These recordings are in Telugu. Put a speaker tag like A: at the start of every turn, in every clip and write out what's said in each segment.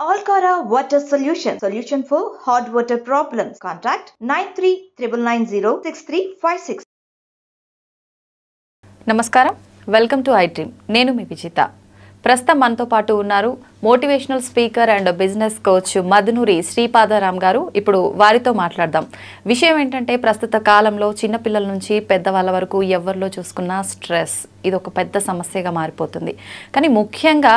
A: Alcara Water Solution for hot water problems. Contact 9399906356.
B: నమస్కారం, వెల్కమ్ టు ఐ డ్రీమ్. నేను మీ విజిత. ప్రస్తుతం మనతో పాటు ఉన్నారు motivational speaker and business coach Madhunuri Sripadaram గారు. ఇప్పుడు వారితో మాట్లాడదాం. విషయం ఏంటంటే, ప్రస్తుత కాలంలో చిన్నపిల్లల నుంచి పెద్దవాళ్ళ వరకు ఎవరిలో చూసుకున్నా స్ట్రెస్ ఇది ఒక పెద్ద సమస్యగా మారిపోతుంది. కానీ ముఖ్యంగా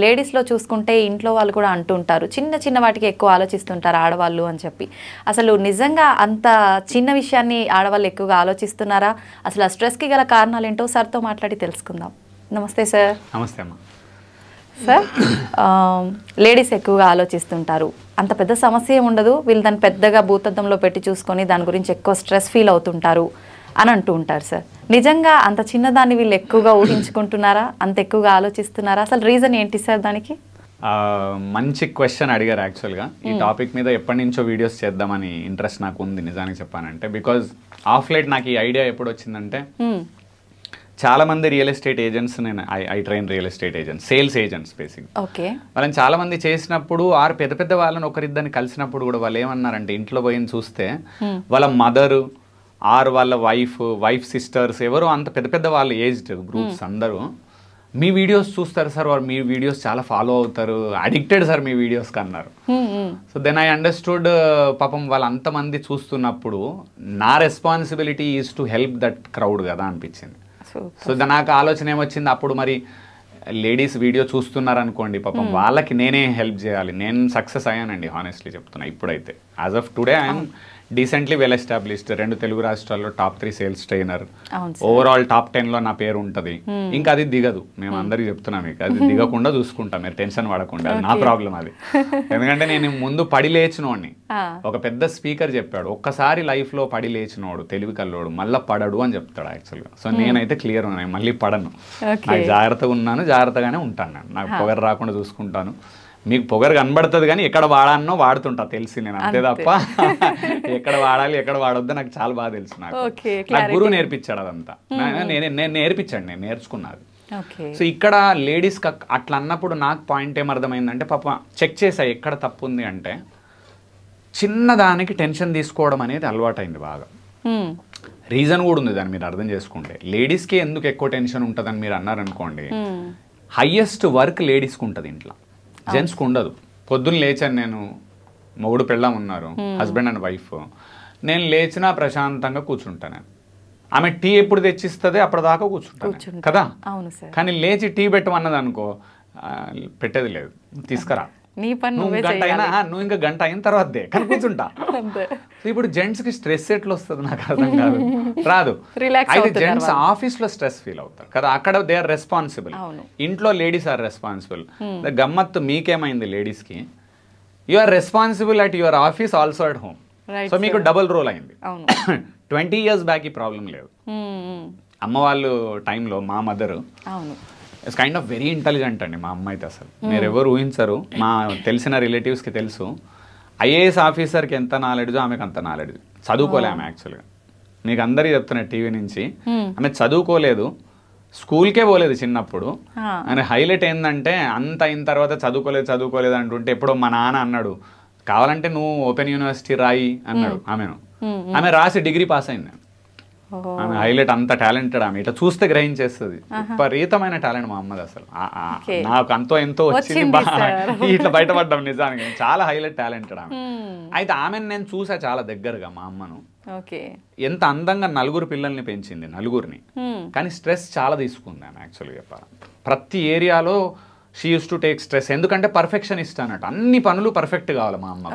B: లేడీస్లో చూసుకుంటే ఇంట్లో వాళ్ళు కూడా అంటుంటారు, చిన్న చిన్న వాటికి ఎక్కువ ఆలోచిస్తుంటారు ఆడవాళ్ళు అని చెప్పి. అసలు నిజంగా అంత చిన్న విషయాన్ని ఆడవాళ్ళు ఎక్కువగా ఆలోచిస్తున్నారా? అసలు ఆ స్ట్రెస్కి గల కారణాలు ఏంటో సార్తో మాట్లాడి తెలుసుకుందాం. నమస్తే సార్.
C: నమస్తే అమ్మా.
B: సార్, లేడీస్ ఎక్కువగా ఆలోచిస్తుంటారు, అంత పెద్ద సమస్య ఉండదు, వీళ్ళు దాన్ని పెద్దగా భూతద్దంలో పెట్టి చూసుకొని దాని గురించి ఎక్కువ స్ట్రెస్ ఫీల్ అవుతుంటారు అని అంటూ ఉంటారు. సార్, నిజంగా అంత చిన్నదాన్ని వీళ్ళు ఎక్కువగా ఊహించుకుంటున్నారా? అంత ఎక్కువగా ఆలోచిస్తున్నారా? అసలు రీజన్ ఏంటి సార్ దానికి?
C: మంచి క్వశ్చన్ అడిగారు. యాక్చువల్గా ఈ టాపిక్ మీద ఎప్పటి నుంచో వీడియోస్ చేద్దామని ఇంట్రెస్ట్ నాకు ఉంది నిజానికి చెప్పానంటే. బికాజ్ ఆఫ్ లైట్ నాకు ఈ ఐడియా ఎప్పుడు వచ్చిందంటే, చాలా మంది రియల్ ఎస్టేట్ ఏజెంట్స్, నేను I train real estate agents, sales agents basic.
B: Okay.
C: వాళ్ళని చాలా మంది చేసినప్పుడు ఆరు పెద్ద పెద్ద వాళ్ళని ఒకరిద్దరిని కలిసినప్పుడు కూడా వాళ్ళు ఏమన్నారంటే, ఇంట్లో పోయి చూస్తే వాళ్ళ మదరు ఆర్ వాళ్ళ వైఫ్ సిస్టర్స్ ఎవరు అంత పెద్ద పెద్ద వాళ్ళు ఏజ్డ్ గ్రూప్స్ అందరూ మీ వీడియోస్ చూస్తారు సార్, వారు మీ వీడియోస్ చాలా ఫాలో అవుతారు, అడిక్టెడ్ సార్ మీ వీడియోస్కి అన్నారు. సో దెన్ ఐ అండర్స్టూడ్, పాపం వాళ్ళు అంతమంది చూస్తున్నప్పుడు నా responsibility is to help that crowd కదా అనిపించింది. సో నాకు ఆలోచన ఏమొచ్చింది అప్పుడు, మరి లేడీస్ వీడియో చూస్తున్నారు అనుకోండి, పాపం వాళ్ళకి నేనే హెల్ప్ చేయాలి. నేను సక్సెస్ అయ్యానండి, హానెస్ట్లీ చెప్తున్నా. ఇప్పుడైతే as of today I'm decently well established. 2 Telugu రాష్ట్రాల్లో top 3 sales trainer, overall top 10లో నా పేరు ఉంటుంది. ఇంకా అది దిగదు, మేము అందరికి చెప్తున్నాం, మీకు అది దిగకుండా చూసుకుంటాం, మీరు టెన్షన్ పడకుండా. అది నా ప్రాబ్లం అది. ఎందుకంటే నేను ముందు పడి లేచినోడిని. ఒక పెద్ద స్పీకర్ చెప్పాడు, ఒక్కసారి లైఫ్ లో పడి లేచినోడు తెలివి కల్లోడు మళ్ళీ పడడు అని చెప్తాడు యాక్చువల్గా. సో నేనైతే క్లియర్ ఉన్నాను, మళ్ళీ పడను. నాకు జాగ్రత్తగా ఉన్నాను, జాగ్రత్తగానే ఉంటాను. నేను నాకు పొగరు రాకుండా చూసుకుంటాను. మీకు పొగరు కనబడుతుంది కానీ ఎక్కడ వాడానో వాడుతుంటా తెలిసి నేను, అంతే తప్ప ఎక్కడ వాడాలి ఎక్కడ వాడొద్దో నాకు చాలా బాగా తెలుసు. నాకు గురువు నేర్పించాడు అదంతా. నేను నేర్పించాడు, నేను నేర్చుకున్నాను. సో ఇక్కడ లేడీస్ అట్లా అన్నప్పుడు నాకు పాయింట్ ఏమర్థమైందంటే, పాప చెక్ చేసా ఎక్కడ తప్పు ఉంది అంటే, చిన్నదానికి టెన్షన్ తీసుకోవడం అనేది అలవాటైంది బాగా. రీజన్ కూడా ఉంది దాన్ని మీరు అర్థం చేసుకుంటే. లేడీస్కి ఎందుకు ఎక్కువ టెన్షన్ ఉంటుందని మీరు అన్నారనుకోండి, హయ్యెస్ట్ వర్క్ లేడీస్కి ఉంటుంది ఇంట్లో, జెంట్స్కి ఉండదు. పొద్దున్న లేచాను నేను, మొగుడు పెళ్ళాం ఉన్నారు, హస్బెండ్ అండ్ వైఫ్, నేను లేచినా ప్రశాంతంగా కూర్చుంటాను. ఆమె టీ ఎప్పుడు తెచ్చిస్తుంది అప్పటిదాకా కూర్చుంటాను కదా. కానీ లేచి టీ పెట్టమన్నది అనుకో, పెట్టేది లేదు, తీసుకురా, నువ్వు ఇంకా గంట అయిన తర్వాతే కానీ కూర్చుంటా. ఇప్పుడు జెంట్స్కి స్ట్రెస్ ఎట్లా వస్తుంది నాకు అర్థం కాదు, రాదు. అయితే జెంట్స్ ఆఫీస్లో స్ట్రెస్ ఫీల్ అవుతారు కదా, అక్కడ దే ఆర్ రెస్పాన్సిబుల్. ఇంట్లో లేడీస్ ఆర్ రెస్పాన్సిబుల్. గమ్మత్తు మీకేమైంది లేడీస్కి, you are responsible at your office also at home. So మీకు డబుల్ రోల్ అయింది. 20 years బ్యాక్ ఈ ప్రాబ్లం లేదు. అమ్మ వాళ్ళు టైంలో మా mother it's kind of very intelligent అండి. మా అమ్మ అయితే అసలు మీరు ఎవరు ఊహించరు. మా తెలిసిన రిలేటివ్స్కి తెలుసు, ఐఏఎస్ ఆఫీసర్కి ఎంత నాలెడ్జో ఆమెకు అంత నాలెడ్జ్. చదువుకోలే ఆమె యాక్చువల్గా, మీకు అందరికీ చెప్తున్నా టీవీ నుంచి, ఆమె చదువుకోలేదు, స్కూల్కే పోలేదు చిన్నప్పుడు. అని హైలైట్ ఏంటంటే, అంత అయిన తర్వాత చదువుకోలేదు అంటుంటే ఎప్పుడో మా నాన్న అన్నాడు, కావాలంటే నువ్వు ఓపెన్ యూనివర్సిటీ రాయి అన్నాడు ఆమెను. ఆమె రాసి డిగ్రీ పాస్ అయింది. ఆమె హైలైట్, అంత టాలెంటెడ్ ఆమె. ఇట్లా చూస్తే గ్రహించేస్తుంది, విపరీతమైన టాలెంట్ మా అమ్మది అసలు. నాకు అంతో ఎంతో వచ్చింది, ఇట్లా బయటపడ్డాం నిజానికి. చాలా హైలైట్ టాలెంటెడ్ ఆమె. అయితే ఆమెను నేను చూసా చాలా దగ్గరగా, మా అమ్మను. ఎంత అందంగా 4 పిల్లల్ని పెంచింది, 4ని. కానీ స్ట్రెస్ చాలా తీసుకుంది ఆమె యాక్చువల్గా చెప్పాలి. ప్రతి ఏరియాలో she use to take stress. ఎందుకంటే పర్ఫెక్షనిస్ట్ అన్నట్టు, అన్ని పనులు పర్ఫెక్ట్ కావాలి మా అమ్మ.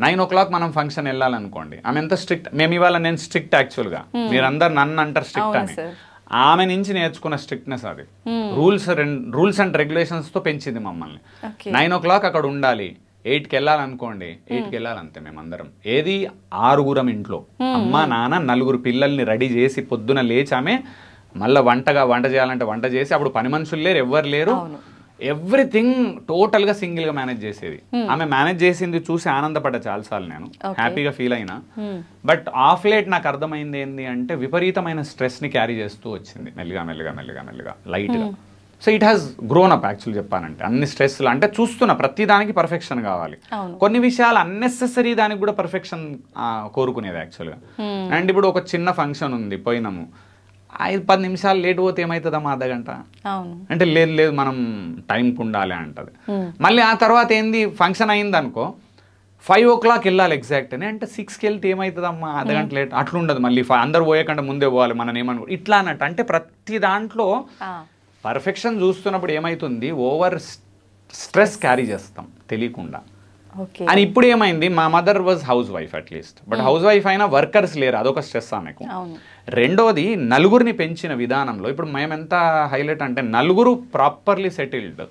C: 9 o'clock మనం ఫంక్షన్ వెళ్ళాలనుకోండి, ఆమె ఎంత స్ట్రిక్ట్. మేము ఇవాళ నేను స్ట్రిక్ట్ యాక్చువల్గా, మీరందరు నన్ను అంటారు స్ట్రిక్ట్ అని, ఆమె నుంచి నేర్చుకున్న స్ట్రిక్ట్నెస్ అది. రూల్స్ అండ్ రెగ్యులేషన్స్తో పెంచింది మమ్మల్ని. 9 o'clock అక్కడ ఉండాలి, 8కి వెళ్ళాలనుకోండి, 8కి వెళ్ళాలంతే మేమందరం. ఏది 6 ఇంట్లో, అమ్మ నాన్న 4 పిల్లల్ని రెడీ చేసి పొద్దున లేచి ఆమె మళ్ళీ వంట చేయాలంటే వంట చేసి, అప్పుడు పని మనుషులు లేరు, ఎవ్వరు లేరు, ఎవ్రీథింగ్ టోటల్గా సింగిల్గా మేనేజ్ చేసేది. ఆమె మేనేజ్ చేసింది చూసి ఆనందపడ్డా చాలాసార్లు, నేను హ్యాపీగా ఫీల్ అయినా. బట్ ఆఫ్ లేట్ నాకు అర్థమైంది ఏంటి అంటే, విపరీతమైన స్ట్రెస్ని క్యారీ చేస్తూ వచ్చింది మెల్లిగా లైట్గా. So it has grown up actual చెప్పానంటే. అన్ని స్ట్రెస్లు అంటే చూస్తున్నా ప్రతి దానికి పర్ఫెక్షన్ కావాలి, కొన్ని విషయాలు అన్నెసెసరీ దానికి కూడా పర్ఫెక్షన్ కోరుకునేది యాక్చువల్గా. అండ్ ఇప్పుడు ఒక చిన్న ఫంక్షన్ ఉంది, పోయినాము, 5-10 నిమిషాలు లేట్ పోతే ఏమవుతుందమ్మా అర్ధగంట అంటే లేదు మనం టైంకి ఉండాలి అంటది. మళ్ళీ ఆ తర్వాత ఏంది ఫంక్షన్ అయింది అనుకో 5 o'clock వెళ్ళాలి ఎగ్జాక్ట్ అని, అంటే 6కి వెళ్తే ఏమవుతుందమ్మా అర్ధగంట లేట్, అట్లుండదు. మళ్ళీ అందరు పోయేకంటే ముందే పోవాలి మనం ఏమనుకో ఇట్లా అన్నట్టు. అంటే ప్రతి దాంట్లో పర్ఫెక్షన్ చూస్తున్నప్పుడు ఏమవుతుంది, ఓవర్ స్ట్రెస్ క్యారీ చేస్తాం తెలియకుండా. అని ఇప్పుడు ఏమైంది, మా mother was house wife at least, but house wife అయినా వర్కర్స్ లేరు, అదొక స్ట్రెస్ ఆమెకు. రెండోది నలుగురిని పెంచిన విధానంలో ఇప్పుడు మేము ఎంత హైలైట్ అంటే నలుగురు properly settled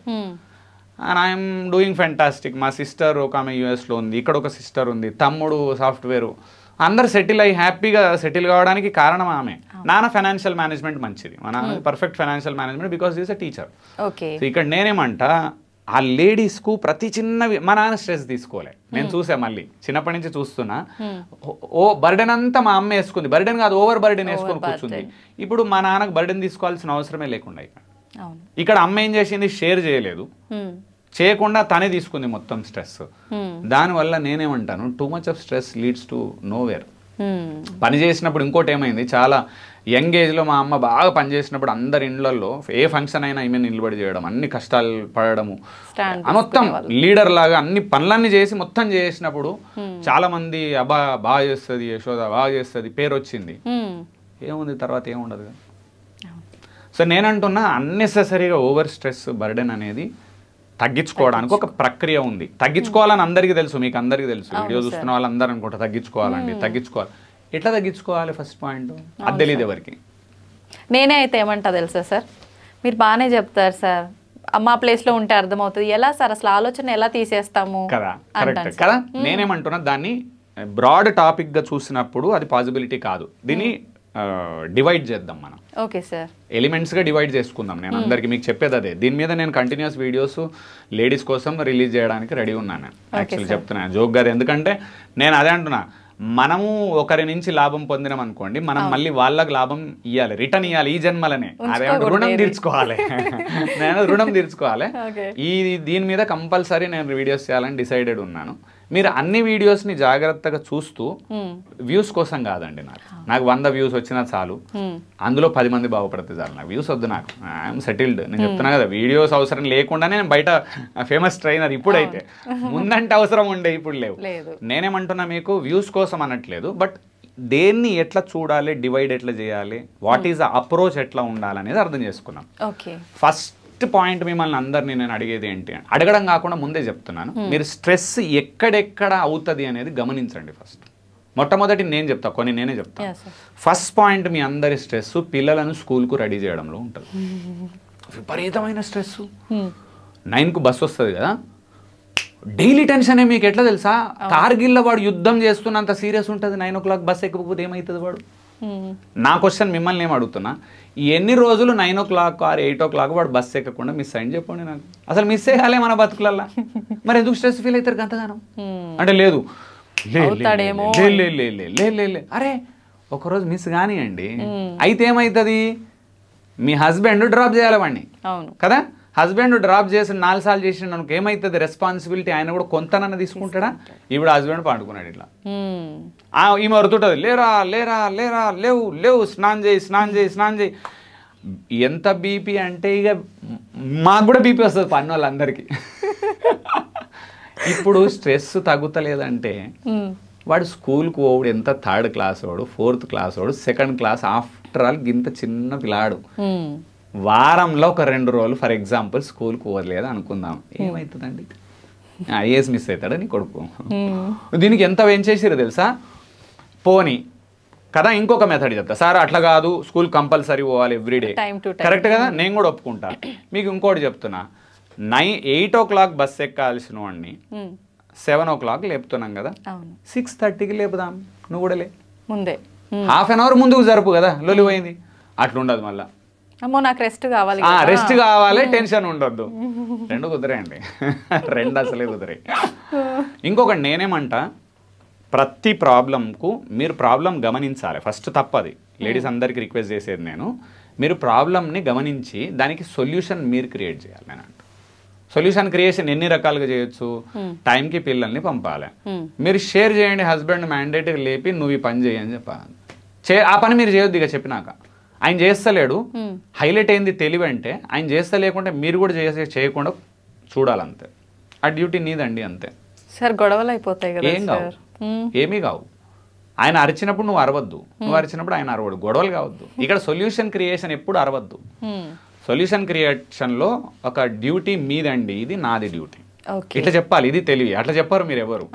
C: and I'm doing fantastic. మా సిస్టర్ ఒక ఆమె యూఎస్లో ఉంది, ఇక్కడ ఒక సిస్టర్ ఉంది, తమ్ముడు సాఫ్ట్వేరు, అందరు సెటిల్ అయ్యి హ్యాపీగా సెటిల్ కావడానికి కారణం ఆమె. నాన్న ఫైనాన్షియల్ మేనేజ్మెంట్ మంచిది, మా నాన్న perfect financial management because is a teacher. So ఇక్కడ నేనేమంటా ఆ లేడీస్కు ప్రతి చిన్నవి మా నాన్న స్ట్రెస్ తీసుకోలే, నేను చూసా మళ్ళీ చిన్నప్పటి నుంచి చూస్తున్నా. ఓ బర్డెన్ అంతా మా అమ్మ వేసుకుంది, బర్డెన్ కాదు ఓవర్ బర్డెన్ వేసుకొని కూర్చుంది. ఇప్పుడు మా నాన్నకు బర్డెన్ తీసుకోవాల్సిన అవసరమే లేకుండా ఇక్కడ అమ్మ ఏం చేసింది, షేర్ చేయలేదు, చేయకుండా తనే తీసుకుంది మొత్తం స్ట్రెస్. దానివల్ల నేనేమంటాను too much of stress leads to nowhere. పని చేసినప్పుడు ఇంకోటి ఏమైంది, చాలా యంగ్ ఏజ్లో మా అమ్మ బాగా పనిచేసినప్పుడు అందరి ఇండ్లలో ఏ ఫంక్షన్ అయినా ఈమె నిలబడి చేయడం, అన్ని కష్టాలు పడడము, మొత్తం లీడర్ లాగా అన్ని పనులన్నీ చేసి మొత్తం చేసినప్పుడు చాలా మంది అబ్బా బాగా చేస్తుంది యశోద బాగా చేస్తుంది పేరు వచ్చింది. ఏముంది తర్వాత ఏముండదు కదా. సో నేనంటున్నా అన్నెసెసరీగా ఓవర్ స్ట్రెస్ బర్డెన్ అనేది తగ్గించుకోవడానికి ఒక ప్రక్రియ ఉంది. తగ్గించుకోవాలని అందరికీ తెలుసు, మీకు అందరికీ తెలుసు, వీడియో చూస్తున్న వాళ్ళందరూ అనుకుంటా తగ్గించుకోవాలండి, తగ్గించుకోవాలి. ఎట్లా తగ్గించుకోవాలి ఫస్ట్ పాయింట్ అది తెలియదు ఎవరికి.
B: నేనే అయితే ఏమంటా తెలుసా సార్, మీరు బాగానే చెప్తారు సార్, మా ప్లేస్లో ఉంటే అర్థమవుతుంది. ఎలా సార్ అసలు ఆలోచన ఎలా తీసేస్తాము
C: కదా, కరెక్ట్ కదా. నేనేమంటున్నా దాన్ని బ్రాడ్ టాపిక్గా చూసినప్పుడు అది పాసిబిలిటీ కాదు, దీన్ని డివైడ్ చేద్దాం మనం.
B: ఓకే సార్,
C: ఎలిమెంట్స్గా డివైడ్ చేసుకుందాం. నేను అందరికి మీకు చెప్పేది అదే. దీని మీద నేను కంటిన్యూస్ వీడియోస్ లేడీస్ కోసం రిలీజ్ చేయడానికి రెడీ ఉన్నాను. యాక్చువల్లీ చెప్తున్నాను జోక్ గారు, ఎందుకంటే నేను అదే అంటున్నా, మనము ఒకరి నుంచి లాభం పొందినాం అనుకోండి, మనం మళ్ళీ వాళ్ళకి లాభం ఇవ్వాలి, రిటర్న్ ఇవ్వాలి ఈ జన్మలనే. అదే రుణం తీర్చుకోవాలి, నేను రుణం తీర్చుకోవాలి. దీని మీద కంపల్సరీ నేను వీడియోస్ చేయాలని డిసైడెడ్ ఉన్నాను. మీరు అన్ని వీడియోస్ని జాగ్రత్తగా చూస్తూ, వ్యూస్ కోసం కాదండి, నాకు 100 వ్యూస్ వచ్చినా చాలు, అందులో 10 మంది బాగుపడితే చాలు, నాకు వ్యూస్ వద్దు, నాకు ఐఎమ్ సెటిల్డ్. నేను చెప్తున్నా కదా, వీడియోస్ అవసరం లేకుండానే నేను బయట ఫేమస్ ట్రైనర్. ఇప్పుడైతే ముందంటే అవసరం ఉండే, ఇప్పుడు లేవు. నేనేమంటున్నా మీకు వ్యూస్ కోసం అనట్లేదు, బట్ దేన్ని ఎట్లా చూడాలి, డివైడ్ ఎట్లా చేయాలి, వాట్ ఈస్ ద అప్రోచ్ ఎట్లా ఉండాలనేది అర్థం చేసుకున్నాం. ఫస్ట్ పాయింట్ మిమ్మల్ని అందరినీ నేను అడిగేది ఏంటి, అడగడం కాకుండా ముందే చెప్తున్నాను, మీరు స్ట్రెస్ ఎక్కడెక్కడ అవుతుంది అనేది గమనించండి. ఫస్ట్ మొట్టమొదటి నేను చెప్తా, కొన్ని నేనే చెప్తాను. ఫస్ట్ పాయింట్, మీ అందరి స్ట్రెస్ పిల్లలను స్కూల్కు రెడీ చేయడంలో ఉంటుంది. విపరీతమైన స్ట్రెస్. 9కు బస్సు వస్తుంది కదా, డైలీ టెన్షనే. మీకు ఎట్లా తెలుసా, కార్గిల్లో వాడు యుద్ధం చేస్తున్నంత సీరియస్ ఉంటుంది. 9 o'clock బస్సు ఎక్కకపోతే ఏమవుతుంది వాడు. నా క్వశ్చన్ మిమ్మల్ని ఏం అడుగుతున్నా, ఎన్ని రోజులు 9 o'clock or 8 o'clock వాడు బస్సు ఎక్కకుండా మిస్ అయింది చెప్పండి నాకు. అసలు మిస్ అయ్యాలే మన బతుకులల్లా, మరి ఎందుకు స్ట్రెస్ ఫీల్ అవుతారు గంతగానం అంటే, లేదు అరే ఒకరోజు మిస్ కానివ్వండి, అయితే ఏమవుతుంది, మీ హస్బెండ్ డ్రాప్ చేయాలి వాడిని కదా. హస్బెండ్ డ్రాప్ చేసి 4 సార్లు చేసిన అనుకో ఏమవుతుంది, రెస్పాన్సిబిలిటీ ఆయన కూడా కొంతనన్నా తీసుకుంటాడా. ఇప్పుడు హస్బెండ్ పండుకున్నాడు ఇట్లా, ఈమె వరుతుంటుంది, లేరా లేరా లేరా, లేవు లేవు, స్నానం చేయి స్నానం చేయి స్నానం చేయి. ఎంత బీపీ అంటే ఇక మాకు కూడా బీపీ వస్తుంది పని వాళ్ళందరికీ. ఇప్పుడు స్ట్రెస్ తగ్గుతలేదంటే వాడు స్కూల్కి పోవుడు ఎంత 3rd class వాడు, 4th class వాడు, 2nd class, ఆఫ్టర్ ఆల్ గింత చిన్న పిల్లాడు. వారంలో ఒక 2 రోజులు ఫర్ ఎగ్జాంపుల్ స్కూల్కి పోలేదు అనుకుందాం, ఏమవుతుందండి, ఐఏఎస్ మిస్ అవుతాడా నీ కొడుకు. దీనికి ఎంత పెంచేసిరు తెలుసా, పోనీ కదా. ఇంకొక మెథడ్ చెప్తా, సార్ అట్లా కాదు స్కూల్ కంపల్సరీ పోవాలి ఎవ్రీడే, కరెక్ట్ కదా, నేను కూడా ఒప్పుకుంటా. మీకు ఇంకోటి చెప్తున్నా, 8 o'clock బస్ ఎక్కాల్సిన వాడిని 7 o'clock లేపుతున్నాం కదా, 6:30కి లేపుదాం, నువ్వు కూడా లే, ముందే హాఫ్ అన్ అవర్ ముందుకు జరుపు కదా, లొలిపోయింది. అట్లుండదు మళ్ళీ,
B: అమ్మో నాకు రెస్ట్ కావాలి,
C: రెస్ట్ కావాలి, టెన్షన్ ఉండొద్దు. 2 కుదిరేయండి, 2 అసలే కుదిరే. ఇంకొకటి నేనేమంటా, ప్రతి ప్రాబ్లంకు మీరు ప్రాబ్లం గమనించాలి ఫస్ట్. తప్పది లేడీస్ అందరికి రిక్వెస్ట్ చేసేది నేను, మీరు ప్రాబ్లమ్ని గమనించి దానికి సొల్యూషన్ మీరు క్రియేట్ చేయాలి. నేను అంట సొల్యూషన్ క్రియేషన్ ఎన్ని రకాలుగా చేయొచ్చు. టైంకి పిల్లల్ని పంపాలి. మీరు షేర్ చేయండి. హస్బెండ్ మ్యాండేట్గా లేపి నువ్వు ఈ పని చేయని చెప్పాలి. ఆ పని మీరు చేయొద్దు. ఇక చెప్పినాక ఆయన చేస్తలేడు. హైలైట్ అయింది తెలివి అంటే ఆయన చేస్తలేకుంటే మీరు కూడా చేయకుండా చూడాలంతే. ఆ డ్యూటీ నీదండి అంతే.
B: సార్ గొడవలు అయిపోతాయి కదా.
C: ఏం కావు, ఏమీ కావు. ఆయన అరిచినప్పుడు నువ్వు అరవద్దు, నువ్వు అరిచినప్పుడు ఆయన అరవడు. గొడవలు కావద్దు. ఇక్కడ సొల్యూషన్ క్రియేషన్ ఎప్పుడు అరవద్దు. సొల్యూషన్ క్రియేషన్లో ఒక డ్యూటీ మీదండి, ఇది నాది డ్యూటీ, ఇట్లా చెప్పాలి. ఇది తెలివి. అట్లా చెప్పారు మీరు ఎవరు.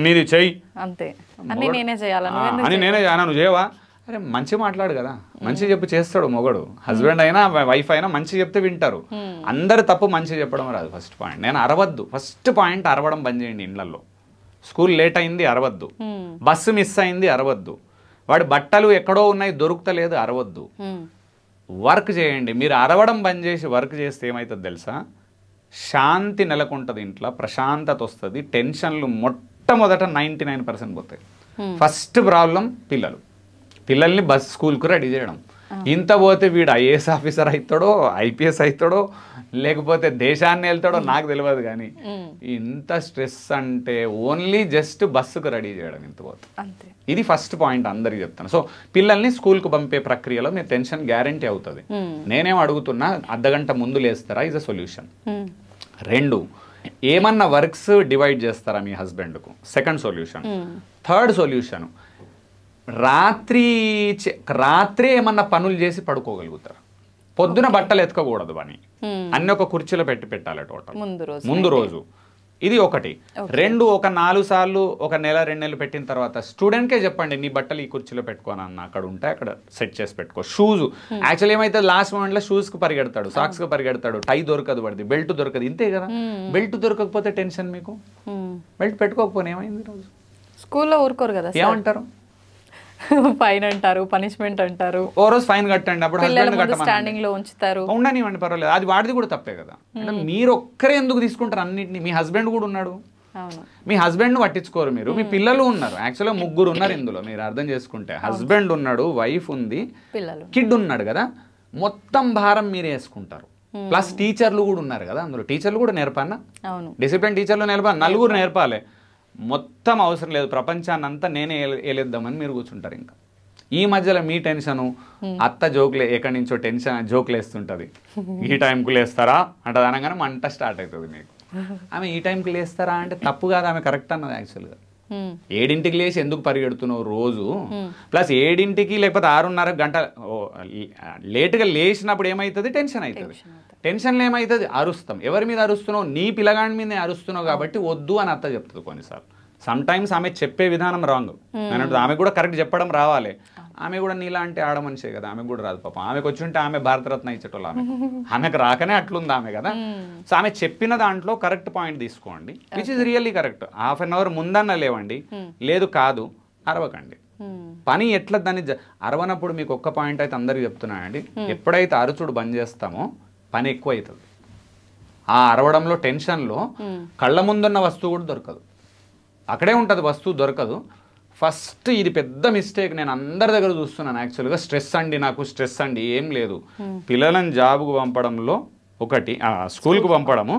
C: నీది చెయ్యి
B: అంతే అని నేనే చేయాలి,
C: నువ్వు చేయవా? అరే మంచి మాట్లాడు కదా, మంచి చెప్పి చేస్తాడు మొగడు. హస్బెండ్ అయినా వైఫ్ అయినా మంచి చెప్తే వింటారు. అందరు తప్పు మంచి చెప్పడం రాదు. ఫస్ట్ పాయింట్ నేను అరవద్దు. ఫస్ట్ పాయింట్ అరవడం బంద్ చేయండి. ఇళ్లలో స్కూల్ లేట్ అయింది అరవద్దు, బస్సు మిస్ అయింది అరవద్దు, వాడి బట్టలు ఎక్కడో ఉన్నాయి దొరుకుతలేదు అరవద్దు. వర్క్ చేయండి. మీరు అరవడం బంద్ చేసి వర్క్ చేస్తే ఏమవుతుంది తెలుసా? శాంతి నెలకొంటుంది ఇంట్లో, ప్రశాంతత వస్తుంది. టెన్షన్లు మొట్టమొదట 99% పోతాయి. ఫస్ట్ ప్రాబ్లం పిల్లల్ని స్కూల్కు రెడీ చేయడం. ఇంత పోతే వీడు ఐఏఎస్ ఆఫీసర్ అవుతాడో, ఐపీఎస్ అవుతాడో, లేకపోతే దేశాన్ని వెళ్తాడో నాకు తెలియదు. కానీ ఇంత స్ట్రెస్ అంటే ఓన్లీ జస్ట్ బస్సుకు రెడీ చేయడం ఇంత పోతే. ఇది ఫస్ట్ పాయింట్ అందరికి చెప్తాను. సో పిల్లల్ని స్కూల్కు పంపే ప్రక్రియలో మీ టెన్షన్ గ్యారంటీ అవుతుంది. నేనేం అడుగుతున్నా, అర్ధగంట ముందు లేస్తారా? Is a solution. 2, ఏమన్నా వర్క్స్ డివైడ్ చేస్తారా మీ హస్బెండ్కు? Second solution. థర్డ్ సొల్యూషన్, రాత్రి ఏమన్నా పనులు చేసి పడుకోగలుగుతారు. పొద్దున బట్టలు ఎత్తుకోకూడదు పని, అన్ని ఒక కుర్చీలో పెట్టాలి టోటల్ ముందు రోజు. ఇది ఒకటి. 2, ఒక 4 సార్లు ఒక నెల 2 నెలలు పెట్టిన తర్వాత స్టూడెంట్కే చెప్పండి, నీ బట్టలు ఈ కుర్చీలో పెట్టుకోనన్న, అక్కడ ఉంటే అక్కడ సెట్ చేసి పెట్టుకో. షూస్ యాక్చువల్ ఏమైతే లాస్ట్ మూమెంట్లో షూస్కి పరిగెడతాడు, సాక్స్కి పరిగెడతాడు, టై దొరకదు, పడింది బెల్ట్ దొరకదు. ఇంతే కదా. బెల్ట్ దొరకకపోతే టెన్షన్ మీకు. బెల్ట్ పెట్టుకోకపోతే ఏమైంది? రోజు స్కూల్లో ఊరుకోరు కదా, ఏమంటారు?
B: ఫైన్ అంటారు, పనిష్మెంట్ అంటారు.
C: ఓ రోజు ఫైన్ కట్టండి, అప్పుడు
B: స్టాండింగ్ లో ఉంచుతారు.
C: ఉండనివ్వండి, పర్వాలేదు. అది వాడిది కూడా తప్పే కదా. అంటే మీరు ఒక్కరే ఎందుకు తీసుకుంటారు అన్నింటినీ? మీ హస్బెండ్ కూడా ఉన్నాడు. మీ హస్బెండ్ పట్టించుకోరు మీరు. మీ పిల్లలు ఉన్నారు. యాక్చువల్గా 3 ఉన్నారు ఇందులో. మీరు అర్థం చేసుకుంటే హస్బెండ్ ఉన్నాడు, వైఫ్ ఉంది, కిడ్ ఉన్నాడు కదా. మొత్తం భారం మీరే వేసుకుంటారు. ప్లస్ టీచర్లు కూడా ఉన్నారు కదా అందులో. టీచర్లు కూడా నేర్పన్నా, డిసిప్లిన్ టీచర్లు నేర్పాలి, 4 నేర్పాలి. మొత్తం అవసరం లేదు, ప్రపంచాన్ని అంతా నేనే ఏలేద్దామని మీరు కూర్చుంటారు. ఇంకా ఈ మధ్యలో మీ టెన్షను, అత్త జోకులే ఎక్కడి నుంచో జోకులు వేస్తుంటుంది. ఈ టైంకు లేస్తారా అంటే అనగానే మంట స్టార్ట్ అవుతుంది మీకు. ఆమె ఈ టైంకి లేస్తారా అంటే తప్పు కాదు, ఆమె కరెక్ట్ అన్నది. యాక్చువల్గా 7ంటికి లేచి ఎందుకు పరిగెడుతున్నావు రోజు? ప్లస్ 7ంటికి లేకపోతే 6:30 గంట లేటుగా లేచినప్పుడు ఏమవుతుంది? టెన్షన్ అవుతుంది. టెన్షన్లో ఏమవుతుంది? అరుస్తాం. ఎవరి మీద అరుస్తున్నావు? నీ పిల్లగాడి మీదే అరుస్తున్నావు కాబట్టి వద్దు అని అత్త చెప్తుంది కొన్నిసార్లు. సమ్ టైమ్స్ ఆమె చెప్పే విధానం రాంగ్. నేను ఆమె కూడా కరెక్ట్ చెప్పడం రావాలి. ఆమె కూడా నీలాంటి ఆడ మనిషే కదా, ఆమె కూడా రాదు పాపం. ఆమెకు వచ్చి ఉంటే ఆమె భారతరత్న ఇచ్చేటోళ్ళు. ఆమెకు రాకనే అట్లుంది ఆమె కదా. సో ఆమె చెప్పిన దాంట్లో కరెక్ట్ పాయింట్ తీసుకోండి, which is really correct. ½ an hour ముందన్న లేవండి, లేదు కాదు అరవకండి. పని ఎట్లా దాన్ని అరవనప్పుడు మీకు ఒక్క పాయింట్ అయితే అందరికి చెప్తున్నానండి, ఎప్పుడైతే అరుచుడు బంద్ చేస్తామో పని ఎక్కువ అవుతుంది. ఆ అరవడంలో టెన్షన్లో కళ్ళ ముందున్న వస్తువు కూడా దొరకదు, అక్కడే ఉంటుంది వస్తువు దొరకదు. ఫస్ట్ ఇది పెద్ద మిస్టేక్ నేను అందరి దగ్గర చూస్తున్నాను. యాక్చువల్గా స్ట్రెస్ అండి, నాకు స్ట్రెస్ అండి, ఏం లేదు. పిల్లలను జాబ్కు పంపడంలో ఒకటి, స్కూల్కు పంపడము,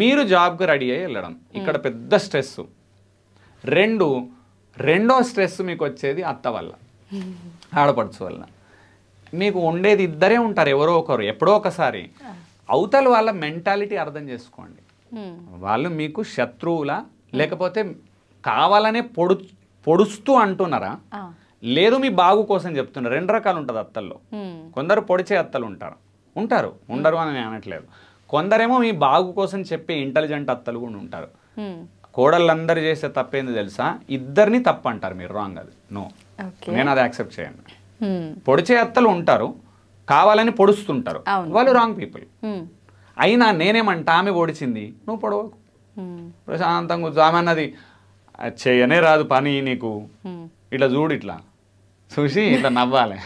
C: మీరు జాబ్కి రెడీ అయ్యి వెళ్ళడం, ఇక్కడ పెద్ద స్ట్రెస్. రెండో స్ట్రెస్ మీకు వచ్చేది అత్త వల్ల, ఆడపడుచు వల్ల. మీకు ఉండేది ఇద్దరే ఉంటారు, ఎవరో ఒకరు, ఎప్పుడో ఒకసారి. అవతల వాళ్ళ మెంటాలిటీ అర్థం చేసుకోండి. వాళ్ళు మీకు శత్రువులా, లేకపోతే కావాలనే పొడుస్తూ అంటున్నారా, లేదు మీ బాగు కోసం చెప్తున్నారు. 2 రకాలు ఉంటుంది అత్తల్లో. కొందరు పొడిచే అత్తలు ఉంటారు, ఉండరు అని నేను అనట్లేదు. కొందరేమో మీ బాగు కోసం చెప్పే ఇంటెలిజెంట్ అత్తలు కూడా ఉంటారు. కోడళ్ళందరూ చేసే తప్పేంది తెలుసా? ఇద్దరిని తప్పు అంటారు మీరు, రాంగ్. అది నో, నేను అది యాక్సెప్ట్ చేయను. పొడిచే అత్తలు ఉంటారు, కావాలని పొడుస్తుంటారు, వాళ్ళు రాంగ్ పీపుల్. అయినా నేనేమంటా, ఆమె పొడిచింది, నువ్వు పొడవకు, ప్రశాంతంగా ఆమె అన్నది చేయనే రాదు పని నీకు, ఇట్లా చూడు, ఇట్లా చూసి ఇట్లా నవ్వాలి,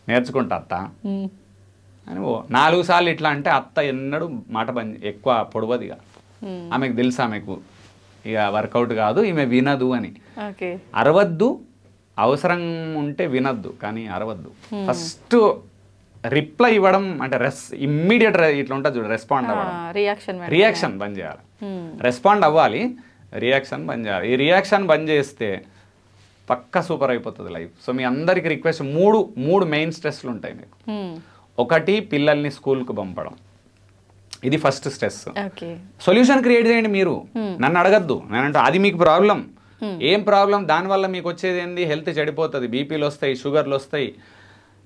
C: నేర్చుకుంటా అత్త అని 4 సార్లు ఇట్లా అంటే అత్త ఎన్నడూ మాట ఎక్కువ పొడవదు. ఇక ఆమెకు తెలుసు, ఆమెకు ఇక వర్కౌట్ కాదు, ఈమె వినదు అని. అరవద్దు, అవసరం ఉంటే వినద్దు కానీ అరవద్దు. ఫస్ట్ రిప్లై ఇవ్వడం అంటే ఇమ్మీడియట్ ఇట్లా ఉంటుంది చూడు, రెస్పాండ్ అవ్వడం, రియాక్షన్ బంద్ చేయాలి. రెస్పాండ్ అవ్వాలి, రియాక్షన్ బంద్ చేయాలి. ఈ రియాక్షన్ బంద్ చేస్తే పక్కా సూపర్ అయిపోతుంది లైఫ్. సో మీ అందరికి రిక్వెస్ట్, మూడు మెయిన్ స్ట్రెస్లు ఉంటాయి మీకు. ఒకటి, పిల్లల్ని స్కూల్కి పంపడం, ఇది ఫస్ట్ స్ట్రెస్. సొల్యూషన్ క్రియేట్ చేయండి మీరు, నన్ను అడగద్దు. నేనంటే అది మీకు ప్రాబ్లం, ఏం ప్రాబ్లం, దానివల్ల మీకు వచ్చేది ఏంది, హెల్త్ చెడిపోతుంది, బీపీలు వస్తాయి, షుగర్లు వస్తాయి,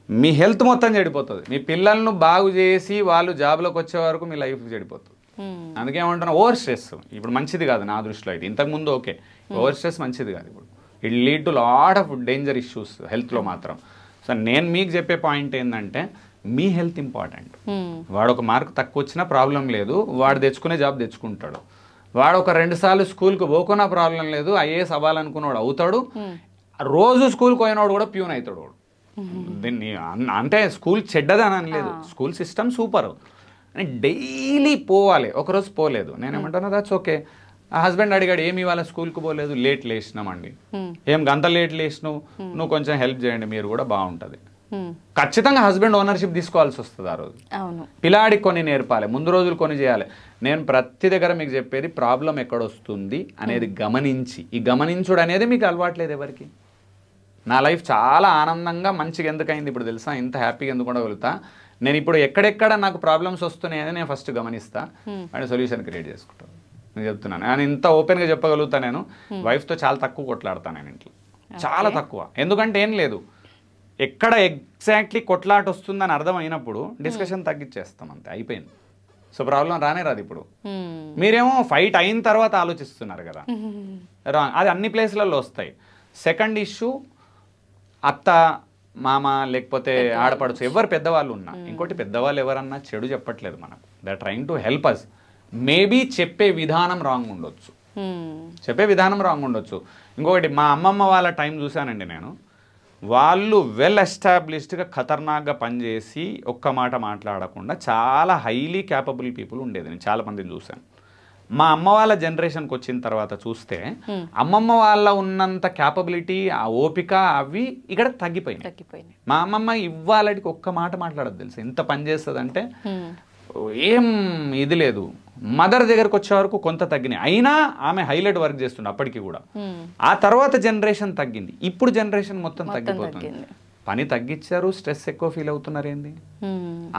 C: మీ హెల్త్ మొత్తం చెడిపోతుంది. మీ పిల్లలను బాగు చేసి వాళ్ళు జాబ్లోకి వచ్చే వరకు మీ లైఫ్ చెడిపోతుంది. అందుకేమంటున్నా, ఓవర్ స్ట్రెస్ ఇప్పుడు మంచిది కాదు నా దృష్టిలో. అయితే ఇంతకుముందు ఓకే, ఓవర్ స్ట్రెస్ మంచిది కాదు. ఇప్పుడు it lead to lot of danger issues హెల్త్లో మాత్రం. సో నేను మీకు చెప్పే పాయింట్ ఏంటంటే, మీ హెల్త్ ఇంపార్టెంట్. వాడు ఒక మార్క్ తక్కువ వచ్చినా ప్రాబ్లం లేదు, వాడు తెచ్చుకునే జాబ్ తెచ్చుకుంటాడు. వాడు ఒక 2 సార్లు స్కూల్కి పోకున్నా ప్రాబ్లం లేదు, ఐఏఎస్ అవ్వాలనుకున్నాడు అవుతాడు. రోజు స్కూల్కి పోయినవాడు కూడా ప్యూన్ అవుతాడు. వాడు దీన్ని అంటే స్కూల్ చెడ్డదని అనలేదు, స్కూల్ సిస్టమ్ సూపర్, డైలీ పోవాలి. ఒకరోజు పోలేదు, నేనేమంటాను దట్స్ ఓకే. ఆ హస్బెండ్ అడిగాడు, ఏమి ఇవాళ స్కూల్కి పోలేదు, లేట్ లేచినామండి. ఏం గంట లేట్ లేచినావు, నువ్వు కొంచెం హెల్ప్ చేయండి, మీరు కూడా బాగుంటుంది. ఖచ్చితంగా హస్బెండ్ ఓనర్షిప్ తీసుకోవాల్సి వస్తుంది ఆ రోజు. పిల్లాడికి కొన్ని నేర్పాలి, ముందు రోజులు కొన్ని చేయాలి. నేను ప్రతి దగ్గర మీకు చెప్పేది, ప్రాబ్లం ఎక్కడొస్తుంది అనేది గమనించి, ఈ గమనించుడు అనేది మీకు అలవాట్లేదు ఎవరికి. నా లైఫ్ చాలా ఆనందంగా మంచిగా ఎందుకైంది ఇప్పుడు తెలుసా, ఇంత హ్యాపీగా ఎందుకు ఉండగలుగుతా, నేను ఇప్పుడు ఎక్కడెక్కడ నాకు ప్రాబ్లమ్స్ వస్తున్నాయని నేను ఫస్ట్ గమనిస్తా అండ్ సొల్యూషన్ క్రియేట్ చేసుకుంటాను. నేను చెప్తున్నాను, నేను ఇంత ఓపెన్గా చెప్పగలుగుతా. నేను వైఫ్తో చాలా తక్కువ కొట్లాడతాను నేను ఇంట్లో, చాలా తక్కువ. ఎందుకంటే ఏం లేదు, ఎక్కడ ఎగ్జాక్ట్లీ కొట్లాట వస్తుందని అర్థమైనప్పుడు డిస్కషన్ తగ్గించేస్తాం, అంతే, అయిపోయింది. సో ప్రాబ్లం రానే రాదు. ఇప్పుడు మీరేమో ఫైట్ అయిన తర్వాత ఆలోచిస్తున్నారు కదా, అది అన్ని ప్లేస్లలో వస్తాయి. సెకండ్ ఇష్యూ, అత్త మామ లేకపోతే ఆడపడచ్చు, ఎవరు పెద్దవాళ్ళు ఉన్నా. ఇంకోటి, పెద్దవాళ్ళు ఎవరన్నా చెడు చెప్పట్లేదు మనకు, they are trying to help us. Maybe చెప్పే విధానం రాంగ్ ఉండొచ్చు, ఇంకొకటి, మా అమ్మమ్మ వాళ్ళ టైం చూశానండి నేను, వాళ్ళు వెల్ ఎస్టాబ్లిష్డ్గా ఖతర్నాక్గా పనిచేసి ఒక్క మాట మాట్లాడకుండా చాలా హైలీ క్యాపబుల్ పీపుల్ ఉండేది. నేను చాలా మందిని చూశాను. మా అమ్మ వాళ్ళ జనరేషన్కి వచ్చిన తర్వాత చూస్తే అమ్మమ్మ వాళ్ళ ఉన్నంత క్యాపబిలిటీ, ఆ ఓపిక అవి ఇక్కడ తగ్గిపోయినాయి. మా అమ్మమ్మ ఇవ్వాలడికి ఒక్క మాట మాట్లాడదు తెలుసు, ఎంత పని చేస్తుంది అంటే ఏం ఇది లేదు. మదర్ దగ్గరకు వచ్చే వరకు కొంత తగ్గినాయి, అయినా ఆమె హైలైట్ వర్క్ చేస్తుండే అప్పటికి కూడా. ఆ తర్వాత జనరేషన్ తగ్గింది, ఇప్పుడు జనరేషన్ మొత్తం తగ్గిపోతుంది. పని తగ్గించారు, స్ట్రెస్ ఎక్కువ ఫీల్ అవుతున్నారు. ఏంది,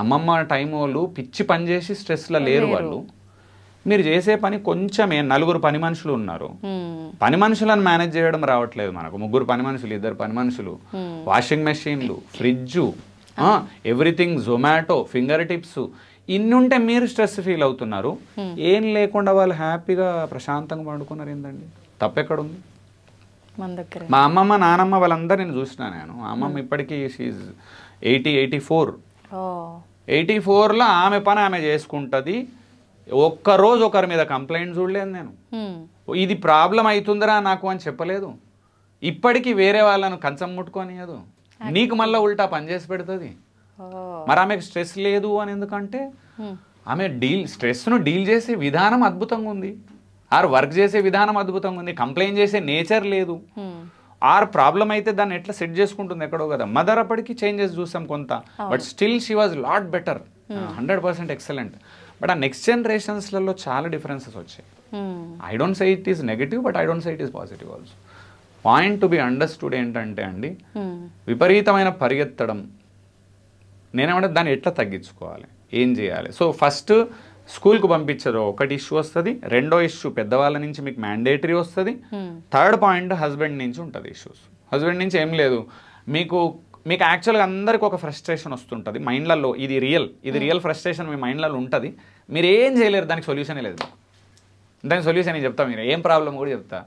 C: అమ్మమ్మ టైం వాళ్ళు పిచ్చి పని చేసి స్ట్రెస్లో లేరు వాళ్ళు. మీరు చేసే పని కొంచెమే, 4 పని మనుషులు ఉన్నారు, పని మనుషులను మేనేజ్ చేయడం రావట్లేదు మనకు. 3 పని మనుషులు, 2 పని మనుషులు, వాషింగ్ మెషిన్లు, fridge, everything, Zomato, finger tips, ఇన్ని ఉంటే మీరు స్ట్రెస్ ఫీల్ అవుతున్నారు. ఏం లేకుండా వాళ్ళు హ్యాపీగా ప్రశాంతంగా పండుకున్నారు. ఏందండి, తప్పెక్కడుంది? మా అమ్మమ్మ నానమ్మ వాళ్ళందరూ నేను చూసినా. నేను అమ్మమ్మ ఇప్పటికీ షీఈ్ 84లో ఆమె పని ఆమె చేసుకుంటుంది. ఒక్కరోజు ఒకరి మీద కంప్లైంట్ చూడలేదు నేను, ఇది ప్రాబ్లం అవుతుందిరా నాకు అని చెప్పలేదు. ఇప్పటికీ వేరే వాళ్ళను కంచం ముట్టుకోనియదు, నీకు మళ్ళీ ఉల్టా పని చేసి పెడుతుంది. మరి ఆమెకు స్ట్రెస్ లేదు అని ఎందుకంటే ఆమె స్ట్రెస్ను డీల్ చేసే విధానం అద్భుతంగా ఉంది, ఆర్ వర్క్ చేసే విధానం అద్భుతంగా ఉంది. కంప్లైంట్ చేసే నేచర్ లేదు. ఆర్ ప్రాబ్లం అయితే దాన్ని ఎట్లా సెట్ చేసుకుంటుంది ఎక్కడో కదా. మదర్ అప్పటికి చేంజెస్ చూసాం కొంత, but still she was lot better, 100% excellent. But ఆ నెక్స్ట్ జనరేషన్స్లలో చాలా డిఫరెన్సెస్ వచ్చాయి. I don't say it is negative, but I don't say it is positive also. Point to be understood ఏంటంటే అండి, విపరీతమైన పరిగెత్తడం, నేనేమంటే దాన్ని ఎట్లా తగ్గించుకోవాలి, ఏం చేయాలి. సో ఫస్ట్ స్కూల్కి పంపించరు, ఒకటి ఇష్యూ వస్తుంది. రెండో ఇష్యూ పెద్దవాళ్ళ నుంచి మీకు మ్యాండేటరీ వస్తుంది. థర్డ్ పాయింట్ హస్బెండ్ నుంచి ఉంటుంది ఇష్యూస్. హస్బెండ్ నుంచి ఏం లేదు, మీకు యాక్చువల్గా అందరికి ఒక ఫ్రస్ట్రేషన్ వస్తుంటుంది మైండ్లలో. ఇది రియల్ ఫ్రస్ట్రేషన్ మీ మైండ్లలో ఉంటుంది. మీరు ఏం చేయలేరు, దానికి సొల్యూషనే లేదు. దానికి సొల్యూషన్ నేను చెప్తా, మీరు ఏం ప్రాబ్లం కూడా చెప్తా.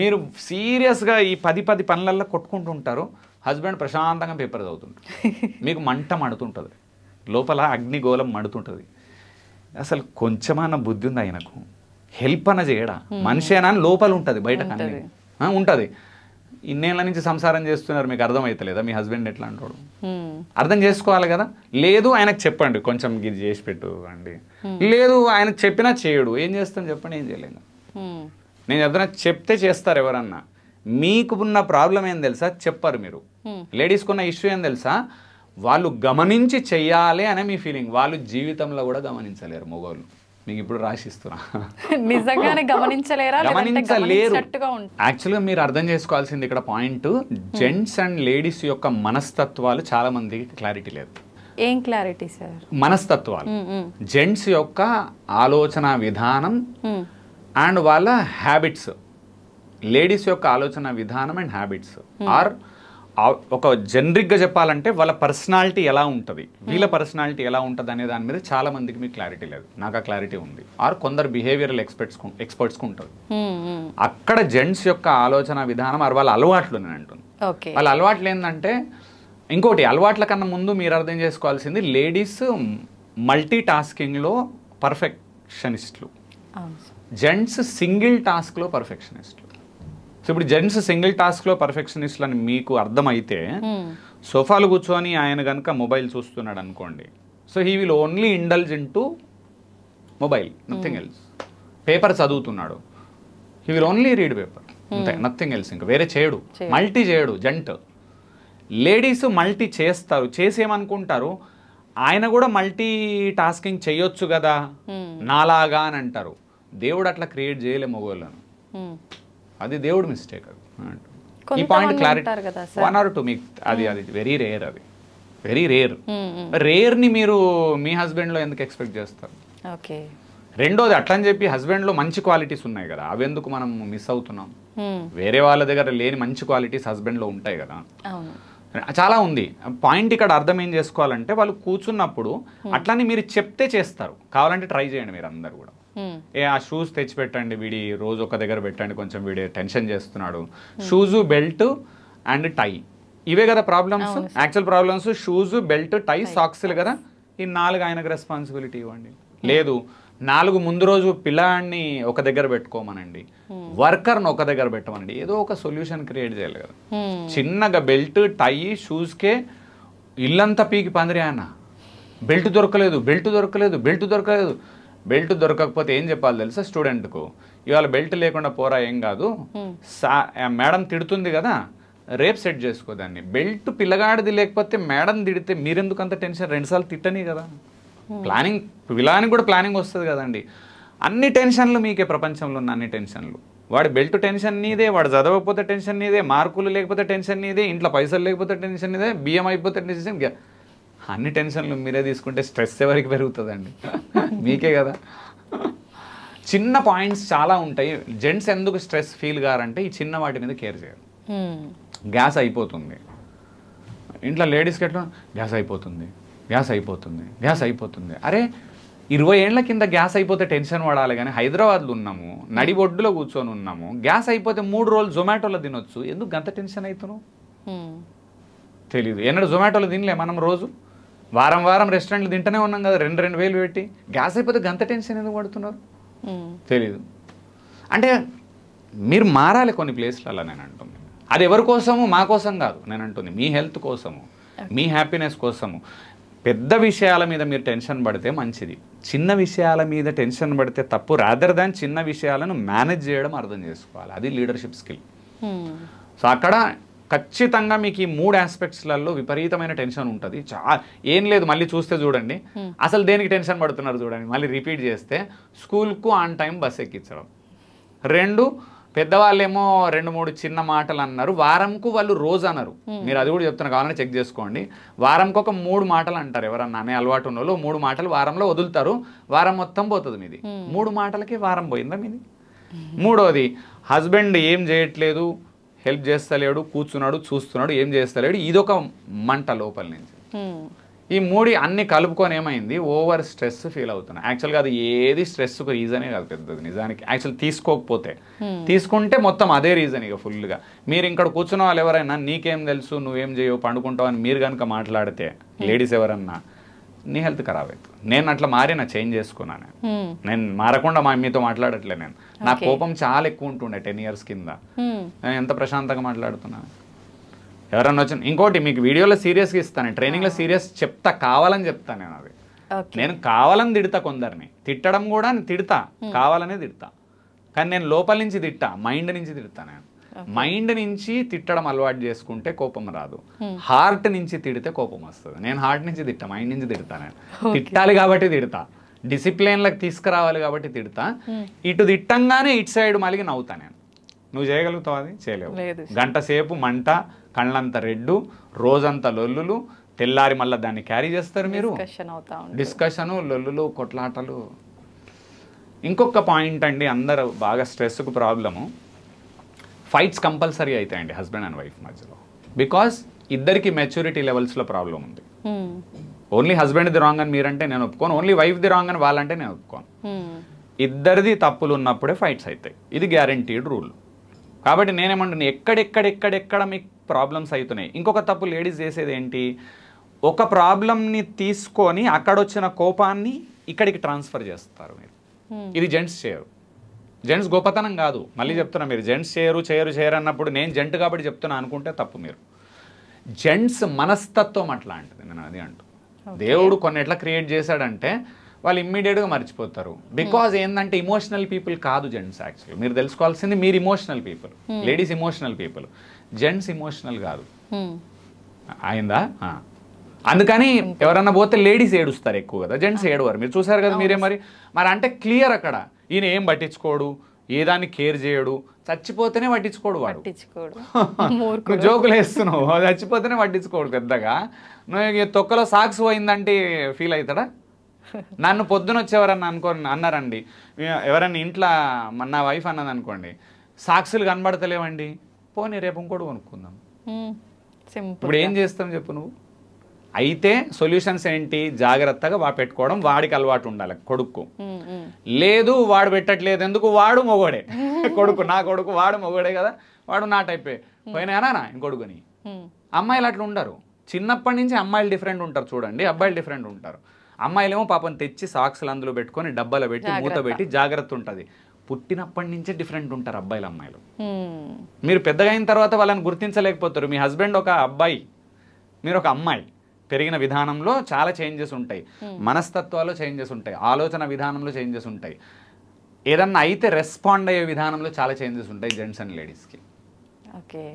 C: మీరు సీరియస్గా ఈ 10 పనులల్లో కొట్టుకుంటూ ఉంటారు, హస్బెండ్ ప్రశాంతంగా పేపర్ చదువుతుంటారు, మీకు మంట మడుతుంటుంది లోపల, అగ్నిగోళం మడుతుంటుంది. అసలు కొంచెమన్నా బుద్ధి ఉంది ఆయనకు, హెల్ప్ అన్న చేయడా, మనిషేనా అని లోపల ఉంటుంది, బయట కన్నీ ఉంటుంది. ఇన్నేళ్ళ నుంచి సంసారం చేస్తున్నారు, మీకు అర్థమవుతలేదా మీ హస్బెండ్ ఎట్లా అంటాడు? అర్థం చేసుకోవాలి కదా. లేదు ఆయనకు చెప్పండి, కొంచెం ఇది చేసి పెట్టు అండి. లేదు ఆయనకు చెప్పినా చేయడు, ఏం చేస్తాం చెప్పండి, ఏం చేయలేము. నేను చెప్తున్నా, చెప్తే చేస్తారు ఎవరన్నా. మీకు ఉన్న ప్రాబ్లం ఏం తెలుసా చెప్పరు మీరు. లేడీస్కున్న ఇష్యూ ఏం తెలుసా, వాళ్ళు గమనించి చెయ్యాలి అనే మీ ఫీలింగ్, వాళ్ళు జీవితంలో కూడా గమనించలేరు మగవాళ్ళు. మీకు ఇప్పుడు రాసిస్తున్నా,
B: నిజంగానే గమనించలేరు.
C: యాక్చువల్గా మీరు అర్థం చేసుకోవాల్సింది ఇక్కడ పాయింట్, జెంట్స్ అండ్ లేడీస్ యొక్క మనస్తత్వాలు చాలా మందికి క్లారిటీ లేదు.
B: ఏం క్లారిటీ సార్?
C: మనస్తత్వాలు, జెంట్స్ యొక్క ఆలోచన విధానం అండ్ వాళ్ళ హ్యాబిట్స్, లేడీస్ యొక్క ఆలోచన విధానం అండ్ హ్యాబిట్స్ ఆర్ ఒక జనరిక్గా చెప్పాలంటే వాళ్ళ పర్సనాలిటీ ఎలా ఉంటుంది, వీళ్ళ పర్సనాలిటీ ఎలా ఉంటుంది అనే దాని మీద చాలా మందికి మీకు క్లారిటీ లేదు. నాకు ఆ క్లారిటీ ఉంది. ఆర్ కొందరు బిహేవియరల్ ఎక్స్పర్ట్స్కి ఉంటుంది. అక్కడ జెంట్స్ యొక్క ఆలోచన విధానం ఆర్ వాళ్ళ అలవాట్లు నేను అంటుంది. వాళ్ళ అలవాట్లు ఏంటంటే, ఇంకోటి అలవాట్ల కన్నా ముందు మీరు అర్థం చేసుకోవాల్సింది, లేడీస్ మల్టీ టాస్కింగ్లో పర్ఫెక్షనిస్టులు, జెంట్స్ సింగిల్ టాస్క్లో పర్ఫెక్షనిస్టులు. సో ఇప్పుడు జెంట్స్ సింగిల్ టాస్క్లో పర్ఫెక్షనిస్టులు అని మీకు అర్థమైతే, సోఫాలు కూర్చొని ఆయన కనుక మొబైల్ చూస్తున్నాడు అనుకోండి, so he will only indulge in to mobile, nothing else. Paper చదువుతున్నాడు, he will only read paper, అంతే, నథింగ్ ఎల్స్. ఇంకా వేరే చేయడు, మల్టీ చేయడు జెంట్. లేడీస్ మల్టీ చేస్తారు, చేసేమనుకుంటారు ఆయన కూడా మల్టీ టాస్కింగ్ చేయొచ్చు కదా నాలాగా అని అంటారు. దేవుడు అట్లా క్రియేట్ చేయలే మగవాళ్ళను, అది దేవుడు మిస్టేక్. అది ఈ పాయింట్ క్లారిటీ 1 or 2 మీకు అది వెరీ రేర్, అది వెరీ రేర్. రేర్ని మీరు మీ హస్బెండ్లో ఎందుకు ఎక్స్పెక్ట్ చేస్తారు? రెండోది, అట్లా అని చెప్పి హస్బెండ్లో మంచి క్వాలిటీస్ ఉన్నాయి కదా, అవి ఎందుకు మనం మిస్ అవుతున్నాం? వేరే వాళ్ళ దగ్గర లేని మంచి క్వాలిటీస్ హస్బెండ్లో ఉంటాయి కదా, చాలా ఉంది. పాయింట్ ఇక్కడ అర్థం ఏం చేసుకోవాలంటే, వాళ్ళు కూర్చున్నప్పుడు అట్లానే మీరు చెప్తే చేస్తారు. కావాలంటే ట్రై చేయండి మీరు అందరు కూడా, ఆ షూస్ తెచ్చి పెట్టండి, వీడి రోజు ఒక దగ్గర పెట్టండి, కొంచెం వీడి టెన్షన్ చేస్తున్నాడు. షూజు, బెల్ట్ అండ్ టై, ఇవే కదా problems, actual problems. Shoes, belt, tie, సాక్స్లు కదా, ఈ 4 ఆయనకు రెస్పాన్సిబిలిటీ ఇవ్వండి. లేదు 4 ముందు రోజు పిల్లాడిని ఒక దగ్గర పెట్టుకోమనండి, వర్కర్ని ఒక దగ్గర పెట్టమనండి, ఏదో ఒక సొల్యూషన్ క్రియేట్ చేయాలి కదా. చిన్నగా బెల్ట్, టై, షూస్కే ఇల్లంతా పీకి పందిరి అన్న, బెల్ట్ దొరకలేదు, బెల్ట్ దొరకలేదు, బెల్ట్ దొరకలేదు. బెల్ట్ దొరకకపోతే ఏం చెప్పాలి తెలుసా స్టూడెంట్కు, ఇవాళ బెల్ట్ లేకుండా పోరా ఏం కాదు, మేడం తిడుతుంది కదా రేపు సెట్ చేసుకో దాన్ని. బెల్ట్ పిల్లగాడిది లేకపోతే మేడం తిడితే మీరెందుకు అంత టెన్షన్? 2 సార్లు తిట్టని కదా. ప్లానింగ్, పిల్లానికి కూడా ప్లానింగ్ వస్తుంది కదండి. అన్ని టెన్షన్లు మీకే, ప్రపంచంలో ఉన్న అన్ని టెన్షన్లు. వాడి బెల్ట్ టెన్షన్ నీదే, వాడు చదవకపోతే టెన్షన్ నీదే, మార్కులు లేకపోతే టెన్షన్ నీదే, ఇంట్లో పైసలు లేకపోతే టెన్షన్ నీదే, బియ్యం అయిపోతే టెన్షన్. అన్ని టెన్షన్లు మీరే తీసుకుంటే స్ట్రెస్ ఎవరికి పెరుగుతుందండి? మీకే కదా. చిన్న పాయింట్స్ చాలా ఉంటాయి. జెంట్స్ ఎందుకు స్ట్రెస్ ఫీల్ కారంటే ఈ చిన్న వాటి మీద కేర్ చేయరు. గ్యాస్ అయిపోతుంది ఇంట్లో, లేడీస్కి ఎట్లా గ్యాస్ అయిపోతుంది, గ్యాస్ అయిపోతుంది, గ్యాస్ అయిపోతుంది. అరే 20 ఏళ్ల కింద గ్యాస్ అయిపోతే టెన్షన్ పడాలి కానీ, హైదరాబాద్లో ఉన్నాము, నడి ఒడ్డులో కూర్చొని ఉన్నాము, గ్యాస్ అయిపోతే 3 రోజులు జొమాటోలో తినొచ్చు, ఎందుకు గంత టెన్షన్ అవుతున్నావు? తెలీదు. ఎన్నడూ జొమాటోలో తినలే మనం, రోజు వారం వారం రెస్టారెంట్లు తింటూనే ఉన్నాం కదా, 2 వేలు పెట్టి. గ్యాస్ అయిపోతే గంత టెన్షన్ ఎందుకు పడుతున్నారు? తెలీదు. అంటే మీరు మారాలి కొన్ని ప్లేస్లలో. నేను అంటుంది అది ఎవరి కోసము, మా కోసం కాదు. నేను అంటుంది మీ హెల్త్ కోసము, మీ హ్యాపీనెస్ కోసము. పెద్ద విషయాల మీద మీరు టెన్షన్ పడితే మంచిది, చిన్న విషయాల మీద టెన్షన్ పడితే తప్పు. రాదర్ దాన్ చిన్న విషయాలను మేనేజ్ చేయడం అర్థం చేసుకోవాలి, అది లీడర్షిప్ స్కిల్. సో అక్కడ ఖచ్చితంగా మీకు ఈ 3 ఆస్పెక్ట్స్లలో విపరీతమైన టెన్షన్ ఉంటుంది. ఏం లేదు, మళ్ళీ చూస్తే చూడండి అసలు దేనికి టెన్షన్ పడుతున్నారు చూడండి. మళ్ళీ రిపీట్ చేస్తే, స్కూల్కు ఆన్ టైం బస్ ఎక్కించడం. 2, పెద్దవాళ్ళేమో 2-3 చిన్న మాటలు అన్నారు, వారంకు వాళ్ళు రోజు అన్నారు. మీరు అది కూడా చెప్తున్నారు, కావాలని చెక్ చేసుకోండి. వారంకి ఒక 3 మాటలు అంటారు. ఎవరన్నా అనే అలవాటు ఉన్న వాళ్ళు 3 మాటలు వారంలో వదులుతారు, వారం మొత్తం పోతుంది మీది. 3 మాటలకి వారం పోయిందా మీది? 3వది, హస్బెండ్ ఏం చేయట్లేదు, హెల్ప్ చేస్తలేడు, కూర్చున్నాడు, చూస్తున్నాడు, ఏం చేస్తలేడు, ఇదొక మంట లోపల నుంచి. ఈ 3 అన్ని కలుపుకొని ఏమైంది, ఓవర్ స్ట్రెస్ ఫీల్ అవుతున్నాయి. యాక్చువల్గా అది ఏది స్ట్రెస్కు రీజనే కాదు పెద్దది నిజానికి. యాక్చువల్ తీసుకోకపోతే, తీసుకుంటే మొత్తం అదే రీజన్ ఇక ఫుల్గా. మీరు ఇక్కడ కూర్చున్న వాళ్ళు ఎవరైనా నీకేం తెలుసు, నువ్వేం చేయవు, పండుకుంటావు అని మీరు కనుక మాట్లాడితే, లేడీస్ ఎవరన్నా, నీ హెల్త్ ఖరాబ్ అవుతుంది. నేను అట్లా మారినా, చేంజ్ చేసుకున్నాను. నేను మారకుండా మీతో మాట్లాడట్లే. నేను నా కోపం చాలా ఎక్కువ ఉంటుండే 10 years కింద. నేను ఎంత ప్రశాంతంగా మాట్లాడుతున్నాను. ఎవరన్నా వచ్చిన, ఇంకోటి మీకు వీడియోలో సీరియస్గా ఇస్తాను, ట్రైనింగ్లో సీరియస్ చెప్తా, కావాలని చెప్తాను నేను. అది నేను కావాలని తిడతా, కొందరిని తిట్టడం కూడా తిడతా, కావాలనే తిడతా. కానీ నేను లోపల నుంచి తిట్టా, మైండ్ నుంచి తిడతా. నేను మైండ్ నుంచి తిట్టడం అలవాటు చేసుకుంటే కోపం రాదు, హార్ట్ నుంచి తిడితే కోపం వస్తుంది. నేను హార్ట్ నుంచి తిట్టా, మైండ్ నుంచి తిడతా. నేను తిట్టాలి కాబట్టి తిడతా, డిసిప్లిన్లకు తీసుకురావాలి కాబట్టి తిడతా. ఇటు తిట్టంగానే ఇటు సైడ్ మళ్ళీ నవ్వుతా. నేను నువ్వు చేయగలుగుతావు, అది చేయలేవు. గంట సేపు మంట, కళ్ళంత రెడ్డు, రోజంతా లొల్లులు, తెల్లారి మళ్ళీ దాన్ని క్యారీ చేస్తారు మీరు. డిస్కషను, లొల్లులు, కొట్లాటలు. ఇంకొక పాయింట్ అండి, అందరూ బాగా స్ట్రెస్కు ప్రాబ్లము, ఫైట్స్ కంపల్సరీ అవుతాయండి హస్బెండ్ అండ్ వైఫ్ మధ్యలో. బికాస్ ఇద్దరికి మెచ్యూరిటీ లెవెల్స్లో ప్రాబ్లం ఉంది. ఓన్లీ హస్బెండ్ది రాంగ్ అని మీరంటే నేను ఒప్పుకోను, ఓన్లీ వైఫ్ది రాంగ్ అని వాళ్ళంటే నేను ఒప్పుకోను. ఇద్దరిది తప్పులు ఉన్నప్పుడే ఫైట్స్ అవుతాయి, ఇది గ్యారంటీడ్ రూల్. కాబట్టి నేనేమంటున్నాను, ఎక్కడెక్కడ మీకు ప్రాబ్లమ్స్ అవుతున్నాయి. ఇంకొక తప్పు లేడీస్ చేసేది ఏంటి, ఒక ప్రాబ్లమ్ని తీసుకొని అక్కడొచ్చిన కోపాన్ని ఇక్కడికి ట్రాన్స్ఫర్ చేస్తారు మీరు. ఇది జెంట్స్ చేయరు. జెంట్స్ గొప్పతనం కాదు, మళ్ళీ చెప్తున్నా, మీరు జెంట్స్ చేయరు అన్నప్పుడు నేను జెంట్ కాబట్టి చెప్తున్నా అనుకుంటే తప్పు. మీరు జెంట్స్ మనస్తత్వం అట్లాంటిది, నేను అది అంటూ. దేవుడు కొన్ని ఎట్లా క్రియేట్ చేశాడంటే వాళ్ళు ఇమ్మీడియట్గా మర్చిపోతారు. బికాజ్ ఏంటంటే ఇమోషనల్ పీపుల్ కాదు జెంట్స్. యాక్చువల్లీ మీరు తెలుసుకోవాల్సింది, మీరు emotional people, ladies emotional people, gents emotional కాదు. అయిందా? అందుకని ఎవరన్నా పోతే లేడీస్ ఏడుస్తారు ఎక్కువ కదా, జెంట్స్ ఏడవారు. మీరు చూసారు కదా మీరే. మరి అంటే క్లియర్ అక్కడ, ఈయన ఏం పట్టించుకోడు, ఏదాన్ని కేర్ చేయడు, చచ్చిపోతేనే పట్టించుకోడు వాడు. నువ్వు జోకులు వేస్తున్నావు, చచ్చిపోతేనే పట్టించుకోడు పెద్దగా. నువ్వు తొక్కలో సాక్స్ పోయిందంటే ఫీల్ అవుతాడా? నన్ను పొద్దున వచ్చేవారని అన్నారండి ఎవరన్నా ఇంట్లో, నా వైఫ్ అన్నది అనుకోండి, సాక్సులు కనబడతలేవండి, పోనీ రేపు ఇంకోటి కొనుక్కుందాం. ఇప్పుడు ఏం చేస్తాం చెప్పు నువ్వు? అయితే సొల్యూషన్స్ ఏంటి, జాగ్రత్తగా పెట్టుకోవడం, వాడికి అలవాటు ఉండాలి కొడుకు. లేదు వాడు పెట్టట్లేదు ఎందుకు, వాడు మొగోడే కొడుకు, నా కొడుకు వాడు మొగోడే కదా, వాడు నా టైపే పోయినా ఇంకొడుకుని. అమ్మాయిలు అట్లా ఉండరు, చిన్నప్పటి నుంచి అమ్మాయిలు డిఫరెంట్ ఉంటారు చూడండి, అబ్బాయిలు డిఫరెంట్ ఉంటారు. అమ్మాయిలేమో పాపం తెచ్చి సాక్స్లు అందులో పెట్టుకొని డబ్బాలో పెట్టి మూత పెట్టి జాగ్రత్త ఉంటుంది. పుట్టినప్పటి నుంచే డిఫరెంట్ ఉంటారు అబ్బాయిలు అమ్మాయిలు. మీరు పెద్దగా అయిన తర్వాత వాళ్ళని గుర్తించలేకపోతారు. మీ హస్బెండ్ ఒక అబ్బాయి, మీరు ఒక అమ్మాయి, పెరిగిన విధానంలో చాలా చేంజెస్ ఉంటాయి, మనస్తత్వాల్లో చేంజెస్ ఉంటాయి, ఆలోచన విధానంలో చేంజెస్ ఉంటాయి, ఏదన్నా అయితే రెస్పాండ్ అయ్యే విధానంలో చాలా చేంజెస్ ఉంటాయి జెంట్స్ అండ్ లేడీస్కి.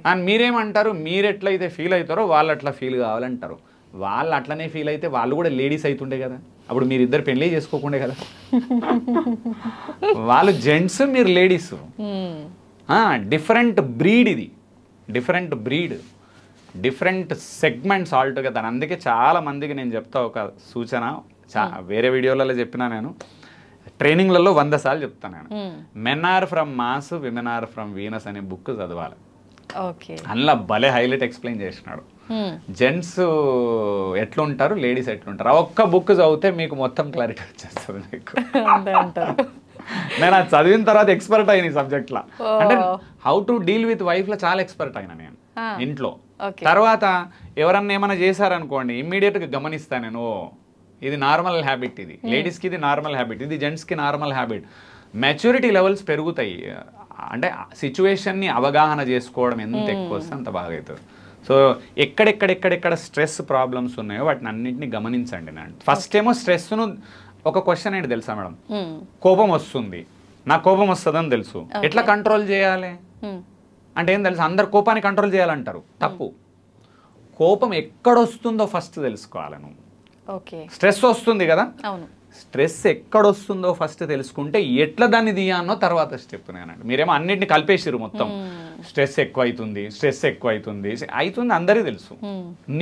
C: అండ్ మీరేమంటారు, మీరు ఎట్లయితే ఫీల్ అవుతారో వాళ్ళు అట్లా ఫీల్ కావాలంటారు. వాళ్ళు అట్లనే ఫీల్ అయితే వాళ్ళు కూడా లేడీస్ అవుతుండే కదా, అప్పుడు మీరిద్దరు పెళ్ళి చేసుకోకుండే కదా. వాళ్ళు జెంట్స్, మీరు లేడీస్, డిఫరెంట్ బ్రీడ్, ఇది different breed, different segments altogether. అందుకే చాలా మందికి నేను చెప్తా ఒక సూచన, వేరే వీడియోలలో చెప్పినా, నేను ట్రైనింగ్లలో 100 సార్లు చెప్తాను నేను, men are from Mars, women are from Venus అనే బుక్ చదవాలి. అందులో భలే హైలైట్ ఎక్స్ప్లెయిన్ చేసినాడు. జెంట్స్ ఎట్లుంటారు, లేడీస్ ఎట్లుంటారు. ఆ ఒక్క బుక్ చదివితే మీకు మొత్తం క్లారిటీ వచ్చేస్తుంది మీకు. నేను అది చదివిన తర్వాత ఎక్స్పర్ట్ అయిన ఈ సబ్జెక్ట్లో, అంటే హౌ టు డీల్ విత్ వైఫ్లో చాలా ఎక్స్పర్ట్ అయినా నేను ఇంట్లో. తర్వాత ఎవరన్నా ఏమైనా చేశారనుకోండి, ఇమ్మీడియట్గా గమనిస్తాను నేను, ఇది నార్మల్ హ్యాబిట్, ఇది లేడీస్కి ఇది నార్మల్ హ్యాబిట్, ఇది జెంట్స్కి నార్మల్ హ్యాబిట్. మెచ్యూరిటీ లెవెల్స్ పెరుగుతాయి, అంటే సిచ్యువేషన్ని అవగాహన చేసుకోవడం ఎంత ఎక్కువ వస్తే అంత బాగా అవుతుంది. సో ఎక్కడెక్కడ స్ట్రెస్ ప్రాబ్లమ్స్ ఉన్నాయో వాటిని అన్నింటినీ గమనించండి. నేను ఫస్ట్ ఏమో స్ట్రెస్ను, ఒక క్వశ్చన్ ఏంటి తెలుసా మేడం, కోపం వస్తుంది, నాకు కోపం వస్తుందని తెలుసు, ఎట్లా కంట్రోల్ చేయాలి అంటే ఏం తెలుసు, అందరు కోపాన్ని కంట్రోల్ చేయాలంటారు, తప్పు. కోపం ఎక్కడొస్తుందో ఫస్ట్ తెలుసుకోవాలి నువ్వు. స్ట్రెస్ వస్తుంది కదా, స్ట్రెస్ ఎక్కడొస్తుందో ఫస్ట్ తెలుసుకుంటే ఎట్లా దాన్ని తీయానో తర్వాత స్టెప్. నేనండి మీరేమో అన్నింటినీ కలిపేసిరు మొత్తం, స్ట్రెస్ ఎక్కువ అవుతుంది అందరికీ తెలుసు,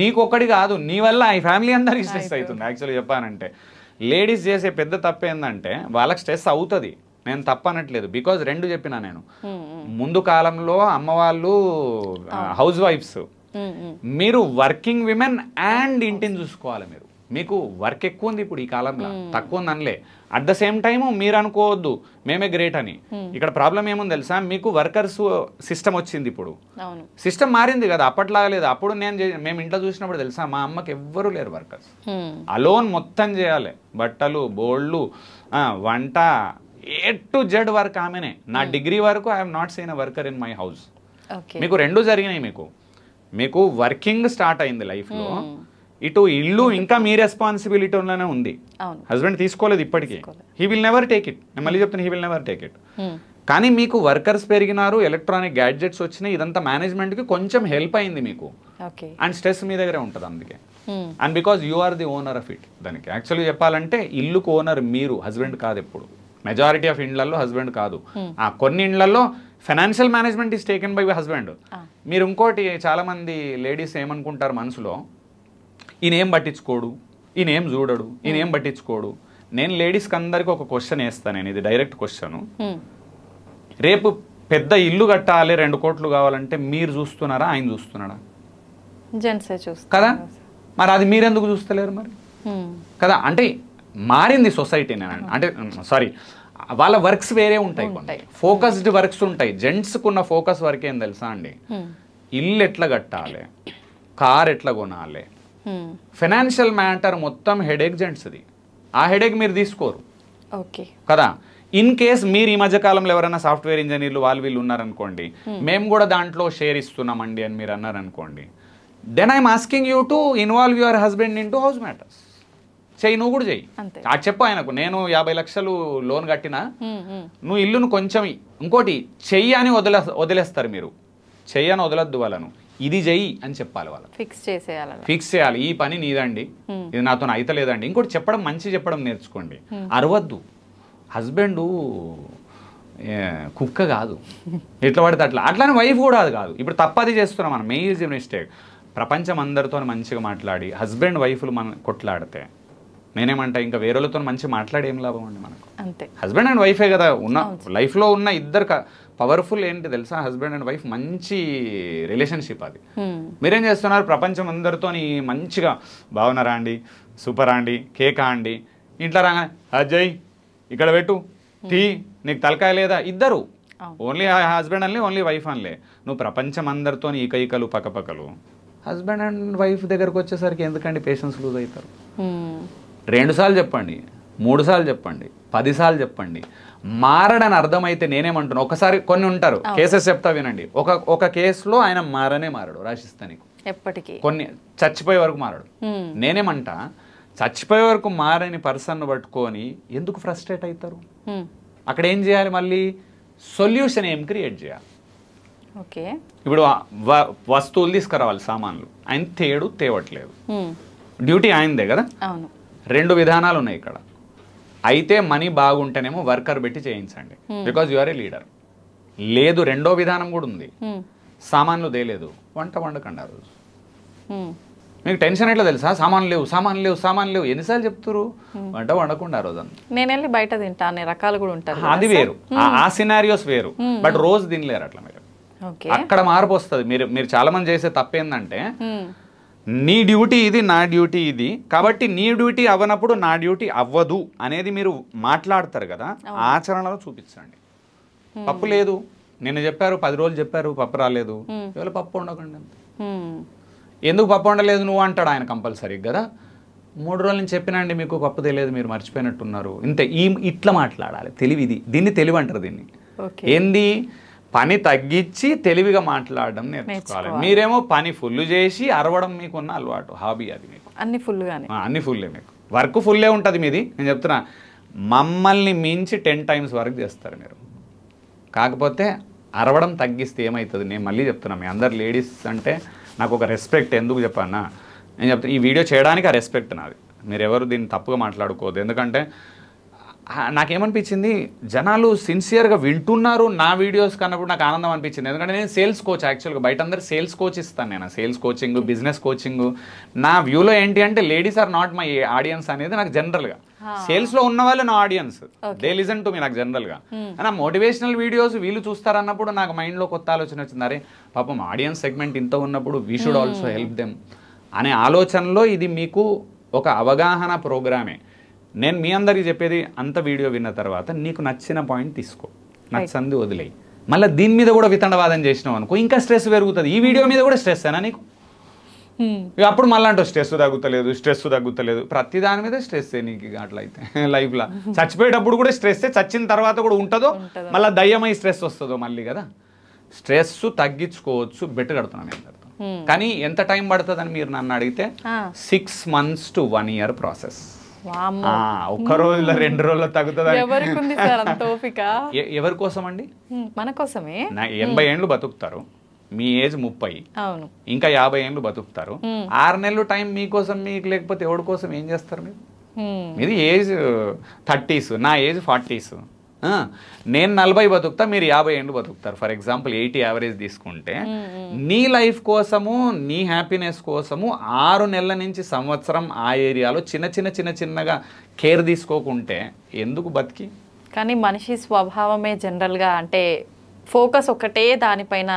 C: నీకు ఒక్కడి కాదు, నీ వల్ల ఈ ఫ్యామిలీ అందరికీ స్ట్రెస్ అవుతుంది. యాక్చువల్లీ చెప్పానంటే లేడీస్ చేసే పెద్ద తప్పు ఏంటంటే వాళ్ళకి స్ట్రెస్ అవుతుంది, నేను తప్పనట్లేదు. బికాజ్ రెండు చెప్పినా నేను, ముందు కాలంలో అమ్మవాళ్ళు హౌస్ వైఫ్స్, మీరు వర్కింగ్ విమెన్ అండ్ ఇంటిని చూసుకోవాలి. మీకు వర్క్ ఎక్కువ ఉంది ఇప్పుడు ఈ కాలంలో, తక్కువ ఉంది అనలే. అట్ ద సేమ్ టైమ్ మీరు అనుకోవద్దు మేమే గ్రేట్ అని. ఇక్కడ ప్రాబ్లం ఏముంది తెలుసా, మీకు వర్కర్స్ సిస్టమ్ వచ్చింది, ఇప్పుడు సిస్టమ్ మారింది కదా, అప్పట్లాగా లేదు. అప్పుడు మేము ఇంట్లో చూసినప్పుడు తెలుసా, మా అమ్మకి ఎవ్వరూ లేరు వర్కర్స్, అలోన్ మొత్తం చేయాలి, బట్టలు, బోళ్ళు, వంట, A to Z వర్క్ ఆమెనే. నా డిగ్రీ వరకు I have not seen a worker in my house. మీకు రెండు జరిగినాయి, మీకు వర్కింగ్ స్టార్ట్ అయింది లైఫ్లో, ఇటు ఇల్లు ఇంకా మీ రెస్పాన్సిబిలిటీలోనే ఉంది. హస్బెండ్ తీసుకోలేదు ఇప్పటికీ, he will never take it. నేను మళ్ళీ చెప్తాను, he will never take it. కానీ మీకు వర్కర్స్ పెరిగినారు, ఎలక్ట్రానిక్ గ్యాడ్జెట్స్ వచ్చినాయి, ఇదంతా మేనేజ్మెంట్కి కొంచెం హెల్ప్ అయింది మీకు. అండ్ స్ట్రెస్ మీ దగ్గరే ఉంటుంది అందుకే. And because you are the owner of it. దానికి యాక్చువల్గా చెప్పాలంటే ఇల్లుకు ఓనర్ మీరు, హస్బెండ్ కాదు. ఎప్పుడు మెజారిటీ ఆఫ్ ఇండ్లలో హస్బెండ్ కాదు. కొన్ని ఇండ్లలో financial management is taken by husband. మీరు ఇంకోటి చాలామంది లేడీస్ ఏమనుకుంటారు మనసులో, ఈయనేం పట్టించుకోడు, ఈయనేం చూడడు, ఈయనేం పట్టించుకోడు. నేను లేడీస్కి అందరికీ ఒక క్వశ్చన్ వేస్తాను, నేను ఇది డైరెక్ట్ క్వశ్చన్. రేపు పెద్ద ఇల్లు కట్టాలి 2 కోట్లు కావాలంటే మీరు చూస్తున్నారా, ఆయన చూస్తున్నాడా?
B: జెంట్సే చూస్తారు
C: కదా. మరి అది మీరెందుకు చూస్తలేరు మరి? కదా. అంటే మారింది సొసైటీ. అంటే సారీ, వాళ్ళ వర్క్స్ వేరే ఉంటాయి, ఫోకస్డ్ వర్క్స్ ఉంటాయి. జెంట్స్కి ఉన్న ఫోకస్ వర్క్ ఏం తెలుసా అండి? ఇల్లు ఎట్లా కట్టాలి, కార్ ఎట్లా కొనాలి, ఫైనాన్షియల్ మ్యాటర్ మొత్తం హెడేక్ జెంట్స్ది. ఆ హెడేక్ మీరు తీసుకోరు కదా. ఇన్ కేస్ మీరు ఈ మధ్య కాలంలో ఎవరైనా సాఫ్ట్వేర్ ఇంజనీర్లు వీళ్ళు ఉన్నారనుకోండి, మేము కూడా దాంట్లో షేర్ ఇస్తున్నామండి అని మీరు అన్నారనుకోండి, then I'm asking you to involve your husband in to house matters. చెయ్యి, నువ్వు కూడా చెయ్యి. అది చెప్పు ఆయనకు, నేను 50 లక్షలు లోన్ కట్టినా, నువ్వు ఇల్లును కొంచెం ఇంకోటి చెయ్యి అని వదిలేస్తారు మీరు. చెయ్యి అని వదలొద్దు వాళ్ళను, ఇది చెయ్యి అని చెప్పాలి వాళ్ళకి. ఫిక్స్ చేయాలి, ఈ పని నీదండి, ఇది నాతో అయితలేదండి. ఇంకోటి చెప్పడం, మంచి చెప్పడం నేర్చుకోండి. అరవద్దు. హస్బెండ్ కుక్క కాదు, ఎట్లా పడితే అట్లానే వైఫ్ కూడా అది కాదు. ఇప్పుడు తప్పది చేస్తున్నాం మనం, మేజర్ మిస్టేక్. ప్రపంచం అందరితో మంచిగా మాట్లాడి హస్బెండ్ వైఫ్లు మనం కొట్లాడితే, నేనేమంటా ఇంకా వేరేలతో మంచి మాట్లాడి ఏం లాభం అండి మనకు? అంతే. హస్బెండ్ అండ్ వైఫే కదా ఉన్న లైఫ్లో ఉన్న ఇద్దరు పవర్ఫుల్ ఏంటి తెలుసా? హస్బెండ్ అండ్ వైఫ్ మంచి రిలేషన్షిప్ అది. మీరేం చేస్తున్నారు? ప్రపంచం అందరితో మంచిగా బాగున్నారా అండి, సూపర్ అండి, కేకా అండి, ఇంట్లో రాగా అజయ్ ఇక్కడ పెట్టు, టీ, నీకు తలకాయ లేదా? ఇద్దరు, ఓన్లీ హస్బెండ్ అన్లే, ఓన్లీ వైఫ్ అన్లే. నువ్వు ప్రపంచం అందరితో ఈకలు పక్కపక్కలు. హస్బెండ్ అండ్ వైఫ్ దగ్గరకు వచ్చేసరికి ఎందుకండి పేషెన్స్ లూజ్ అవుతారు? 2 సార్లు చెప్పండి, 3 సార్లు చెప్పండి, 10 సార్లు చెప్పండి. మారడని అర్థమైతే నేనేమంటున్నా, ఒకసారి కొన్ని ఉంటారు కేసెస్ చెప్తా వినండి. ఒక కేసులో ఆయన మారడు, రాసిస్తా నీకు, ఎప్పటికీ కొన్ని చచ్చిపోయే వరకు మారడు. నేనేమంటా, చచ్చిపోయే వరకు మారని పర్సన్ పట్టుకొని ఎందుకు ఫ్రస్ట్రేట్ అవుతారు? అక్కడ ఏం చేయాలి? మళ్ళీ సొల్యూషన్ ఏం క్రియేట్ చేయాలి? ఇప్పుడు వస్తువులు తీసుకురావాలి, సామాన్లు, ఆయన తేవట్లేదు, డ్యూటీ ఆయనదే కదా. 2 విధానాలు ఉన్నాయి ఇక్కడ. అయితే మనీ బాగుంటేనేమో వర్కర్ పెట్టి చేయించండి, because you are a leader. లేదు, 2వ విధానం కూడా ఉంది, సామాన్లు తేలేదు, వండకండి ఆ రోజు. మీకు టెన్షన్ ఎట్లా తెలుసా? సామాన్లు లేవు ఎన్నిసార్లు చెప్తారు? వండకుండా ఆ రోజు అంతా
B: నేను వెళ్ళి బయట తింటా అనే రకాలు కూడా ఉంటారు.
C: అది వేరు, ఆ సినారియోస్ వేరు. బట్ రోజు తినలేరు అట్లా మీరు. అక్కడ మార్పు వస్తుంది. మీరు చాలా మంది చేసే తప్పేందంటే, నీ డ్యూటీ ఇది, నా డ్యూటీ ఇది, కాబట్టి నీ డ్యూటీ అవ్వనప్పుడు నా డ్యూటీ అవ్వదు అనేది మీరు మాట్లాడతారు కదా. ఆచరణలో చూపించండి. పప్పు లేదు, నిన్న చెప్పారు, 10 రోజులు చెప్పారు, పప్పు రాలేదు, ఇవాళ పప్పు ఉండకండి. ఎందుకు పప్పు ఉండలేదు నువ్వు అంటాడు ఆయన కంపల్సరీ కదా. 3 రోజుల నుంచి చెప్పినండి మీకు పప్పు తెలియదు, మీరు మర్చిపోయినట్టున్నారు. ఇంతే. ఇట్లా మాట్లాడాలి. తెలివిది, దీన్ని తెలివి అంటారు. దీన్ని ఏంది? పని తగ్గించి తెలివిగా మాట్లాడడం నేర్చుకోవాలి. మీరేమో పని ఫుల్ చేసి అరవడం మీకున్న అలవాటు, హాబీ అది. మీకు
B: అన్ని
C: ఫుల్లే, మీకు వర్క్ ఫుల్లే ఉంటుంది మీది. నేను చెప్తున్నా, మమ్మల్ని మించి 10 టైమ్స్ వర్క్ చేస్తారు మీరు. కాకపోతే అరవడం తగ్గిస్తే ఏమవుతుంది? నేను మళ్ళీ చెప్తున్నా, మీ అందరు లేడీస్ అంటే నాకు ఒక రెస్పెక్ట్. ఎందుకు చెప్పానా? నేను చెప్తాను, ఈ వీడియో చేయడానికి ఆ రెస్పెక్ట్ నాది. మీరు ఎవరు దీన్ని తప్పుగా మాట్లాడుకోవద్దు. ఎందుకంటే నాకేమనిపించింది, జనాలు సిన్సియర్గా వింటున్నారు నా వీడియోస్ కన్నప్పుడు నాకు ఆనందం అనిపించింది. ఎందుకంటే నేను సేల్స్ కోచ్, యాక్చువల్గా బయట అందరు సేల్స్ కోచ్ ఇస్తాను. నేను సేల్స్ కోచింగ్, బిజినెస్ కోచింగ్. నా వ్యూలో ఏంటి అంటే, ladies are not my audience అనేది నాకు జనరల్గా. సేల్స్లో ఉన్న వాళ్ళు నా audience, they listen to me. నాకు జనరల్గా నా మోటివేషనల్ వీడియోస్ వీళ్ళు చూస్తారన్నప్పుడు నాకు మైండ్లో కొత్త ఆలోచన వచ్చింది. అరే పాపం ఆడియన్స్ సెగ్మెంట్ ఇంత ఉన్నప్పుడు we should also help them అనే ఆలోచనలో ఇది మీకు ఒక అవగాహన ప్రోగ్రామే. నేను మీ అందరికీ చెప్పేది, అంత వీడియో విన్న తర్వాత నీకు నచ్చిన పాయింట్ తీసుకో, నచ్చంది వదిలేయి. మళ్ళీ దీని మీద కూడా వితండవాదం చేసినావు అనుకో, ఇంకా స్ట్రెస్ పెరుగుతుంది. ఈ వీడియో మీద కూడా స్ట్రెస్ అయినా నీకు, అప్పుడు మళ్ళీ అంటూ స్ట్రెస్ తగ్గుతలేదు, ప్రతి దాని మీద స్ట్రెస్ నీకు. అట్లయితే లైఫ్లో చచ్చిపోయేటప్పుడు కూడా స్ట్రెస్, చచ్చిన తర్వాత కూడా ఉంటుందో, మళ్ళీ దయ్యమై స్ట్రెస్ వస్తుందో మళ్ళీ కదా. స్ట్రెస్ తగ్గించుకోవచ్చు, బెట్ కడుతున్నాను నేను. కానీ ఎంత టైం పడుతుందని మీరు నన్ను అడిగితే 6 months to 1 year ప్రాసెస్.
B: వామ్మో.
C: ఒక్క రోజులో 2 రోజుల్లో తగ్గుతుంది.
B: ఎవరికి ఉంది సార్ అంత ఓపిక?
C: ఎవరి కోసం అండి?
B: మన కోసమే.
C: 80 ఏండ్లు బతుకుతారు, మీ ఏజ్ 30,
B: అవును,
C: ఇంకా 50 ఏండ్లు బతుకుతారు. 6 నెలలు టైం మీకోసం, మీకు లేకపోతే ఎవరి కోసం ఏం చేస్తారు మీరు? మీది ఏజ్ 30s, నా ఏజ్ 40s. నేను 40 బతుకుతా, మీరు 50 ఏండ్లు బతుకుతారు. ఫర్ ఎగ్జాంపుల్ 80 యావరేజ్ తీసుకుంటే, నీ లైఫ్ కోసము, నీ హ్యాపీనెస్ కోసము 6 నెలల నుంచి సంవత్సరం ఆ ఏరియాలో చిన్నగా కేర్ తీసుకోకుంటే ఎందుకు బతికి?
B: కానీ మనిషి స్వభావమే జనరల్గా అంటే ఫోకస్ ఒకటే దానిపైన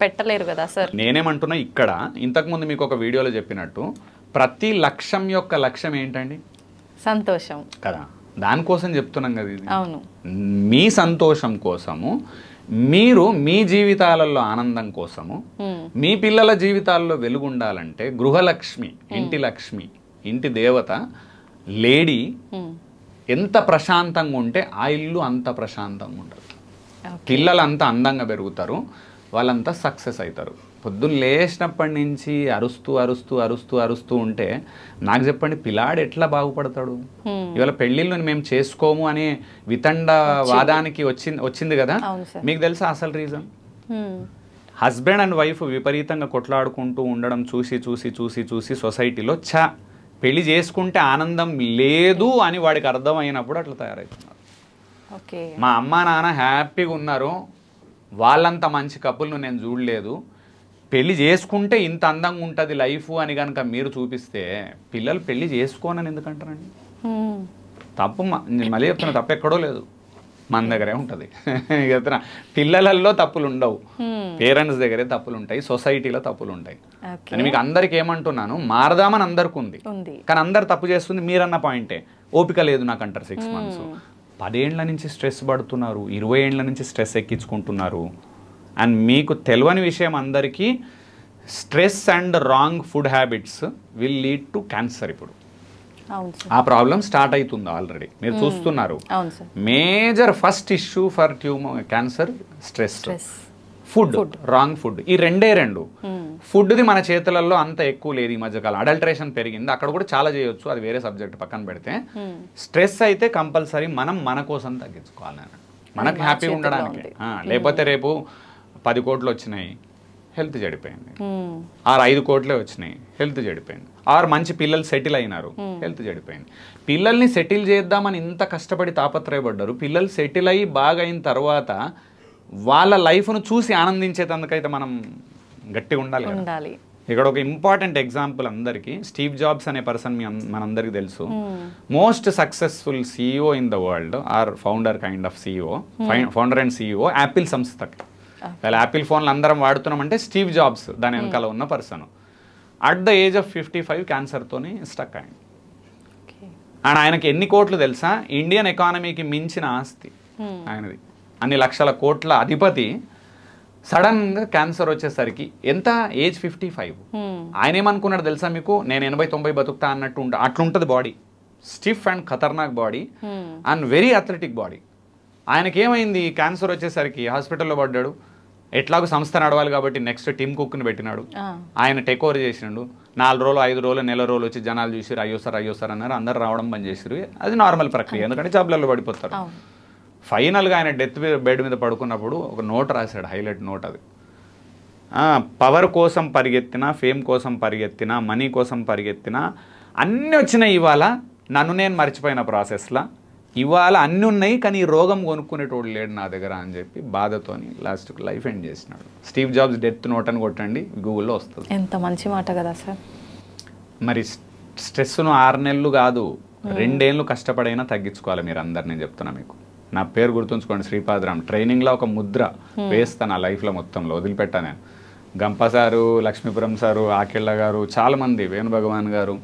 B: పెట్టలేరు కదా సార్.
C: నేనేమంటున్నా, ఇక్కడ ఇంతకుముందు మీకు ఒక వీడియోలో చెప్పినట్టు ప్రతి లక్ష్యం యొక్క లక్ష్యం ఏంటండి?
B: సంతోషం
C: కదా, దానికోసం చెప్తున్నాం కదా ఇది.
B: అవును,
C: మీ సంతోషం కోసము, మీరు మీ జీవితాలలో ఆనందం కోసము, మీ పిల్లల జీవితాల్లో వెలుగు ఉండాలంటే గృహలక్ష్మి, ఇంటి లక్ష్మి, ఇంటి దేవత లేడీ ఎంత ప్రశాంతంగా ఉంటే ఆ ఇల్లు అంత ప్రశాంతంగా ఉంటుంది. పిల్లలు అంతా అందంగా పెరుగుతారు, వాళ్ళంతా సక్సెస్ అవుతారు. పొద్దున్న లేచినప్పటి నుంచి అరుస్తూ ఉంటే నాకు చెప్పండి, పిల్లాడు ఎట్లా బాగుపడతాడు? ఇవాళ పెళ్ళిళ్ళు మేము చేసుకోము అనే వితండ వాదానికి వచ్చింది కదా. మీకు తెలుసా అసలు రీజన్? హస్బెండ్ అండ్ వైఫ్ విపరీతంగా కొట్లాడుకుంటూ ఉండడం చూసి సొసైటీలో పెళ్లి చేసుకుంటే ఆనందం లేదు అని వాడికి అర్థమైనప్పుడు అట్లా తయారవుతున్నారు. మా అమ్మ నాన్న హ్యాపీగా ఉన్నారు, వాళ్ళంత మంచి కపుల్ను నేను చూడలేదు, పెళ్లి చేసుకుంటే ఇంత అందంగా ఉంటుంది లైఫ్ అని కనుక మీరు చూపిస్తే పిల్లలు పెళ్లి చేసుకోనని ఎందుకంటారండి? తప్పు మళ్ళీ చెప్తున్నా, తప్పు ఎక్కడో లేదు, మన దగ్గరే ఉంటుంది. చెప్తున్నా, పిల్లలలో తప్పులు ఉండవు, పేరెంట్స్ దగ్గరే తప్పులు ఉంటాయి, సొసైటీలో తప్పులు ఉంటాయి. అని మీకు అందరికి ఏమంటున్నాను, మారదామని అందరికి ఉంది, కానీ అందరు తప్పు చేస్తుంది మీరన్న పాయింటే. ఓపిక లేదు నాకు అంటారు. 6 months 10 ఏండ్ల నుంచి స్ట్రెస్ పడుతున్నారు, 20 ఏండ్ల నుంచి స్ట్రెస్ ఎక్కించుకుంటున్నారు. అండ్ మీకు తెలియని విషయం అందరికీ, stress and wrong food habits will lead to cancer. ఇప్పుడు ఆ ప్రాబ్లం స్టార్ట్ అవుతుంది ఆల్రెడీ, మీరు చూస్తున్నారు. Major first issue for cancer stress, food, wrong food. ఈ రెండే. ఫుడ్ది మన చేతులలో అంత ఎక్కువ లేదు ఈ మధ్యకాలం. అడల్టరేషన్ పెరిగింది, అక్కడ కూడా చాలా చేయొచ్చు, అది వేరే సబ్జెక్ట్ పక్కన పెడితే. స్ట్రెస్ అయితే కంపల్సరీ మనం మన కోసం తగ్గించుకోవాలి, మనకు హ్యాపీగా ఉండడానికి. లేకపోతే రేపు 10 కోట్లు వచ్చినాయి, హెల్త్ చెడిపోయింది. 5 కోట్లే వచ్చినాయి, హెల్త్ చెడిపోయింది. మంచి పిల్లలు సెటిల్ అయినారు, హెల్త్ చెడిపోయింది. పిల్లల్ని సెటిల్ చేద్దామని ఇంత కష్టపడి తాపత్రయపడ్డారు. పిల్లలు సెటిల్ అయ్యి బాగా అయిన తర్వాత వాళ్ళ లైఫ్ను చూసి ఆనందించేందుకైతే మనం గట్టిగా ఉండాలి. ఇక్కడ ఒక ఇంపార్టెంట్ ఎగ్జాంపుల్ అందరికీ, స్టీవ్ జాబ్స్ అనే పర్సన్ మనందరికీ తెలుసు. Most successful CEO in the world, or founder kind of CEO, founder and CEO Apple సంస్థకి. యాపిల్ ఫోన్లు అందరం వాడుతున్నామంటే స్టీవ్ జాబ్స్ దాని వెనకాల ఉన్న person. At the age of 55 క్యాన్సర్తోని స్టక్ అయ్యింది. అండ్ ఆయనకి ఎన్ని కోట్లు తెలుసా? ఇండియన్ ఎకానమీకి మించిన ఆస్తి ఆయనది, అన్ని లక్షల కోట్ల అధిపతి. సడన్గా క్యాన్సర్ వచ్చేసరికి ఎంత ఏజ్ 55. ఆయన ఏమనుకున్నాడు తెలుసా మీకు? నేను 80-90 బతుకుతా అన్నట్టు అట్లుంటుంది బాడీ, స్టిఫ్ అండ్ ఖతర్నాక్ body and very athletic body. ఆయనకేమైంది? క్యాన్సర్ వచ్చేసరికి హాస్పిటల్లో పడ్డాడు. ఎట్లాగో సంస్థ నడవాలి కాబట్టి నెక్స్ట్ టీమ్ కుక్ని పెట్టినాడు. ఆయన టేక్ ఓవర్ చేసినాడు. 4 రోజులు 5 రోజులు నెల రోజులు వచ్చి జనాలు చూసి అయ్యో సార్ అన్నారు. అందరు రావడం బంద్ చేసారు. అది నార్మల్ ప్రక్రియ, ఎందుకంటే జాబ్లలో పడిపోతారు. ఫైనల్గా ఆయన డెత్ బెడ్ మీద పడుకున్నప్పుడు ఒక నోట్ రాశాడు, హైలైట్ నోట్. అది పవర్ కోసం పరిగెత్తినా, ఫేమ్ కోసం పరిగెత్తినా, మనీ కోసం పరిగెత్తినా అన్నీ వచ్చినాయి. ఇవాళ నన్ను నేను మర్చిపోయిన ప్రాసెస్లో ఇవాళ అన్నీ ఉన్నాయి, కానీ ఈ రోగం కొనుక్కునేటోడు లేడు నా దగ్గర అని చెప్పి బాధతోని లాస్ట్కి లైఫ్ ఎండ్ చేసినాడు. స్టీవ్ జాబ్స్ డెత్ నోట్ అని కొట్టండి, గూగుల్లో వస్తుంది.
B: ఎంత మంచి మాట కదా సార్.
C: మరి స్ట్రెస్ను 6 నెలలు కాదు 2 ఏళ్ళు కష్టపడైనా తగ్గించుకోవాలి మీరు అందరు. నేను చెప్తున్నా మీకు, నా పేరు గుర్తుంచుకోండి, శ్రీపాదరామ్. ట్రైనింగ్లో ఒక ముద్ర వేస్తాను నా లైఫ్లో మొత్తంలో, వదిలిపెట్టా నేను. గంప సారు, లక్ష్మీపురం సారు, ఆకెళ్ళ గారు, చాలామంది, వేణు భగవాన్ గారు,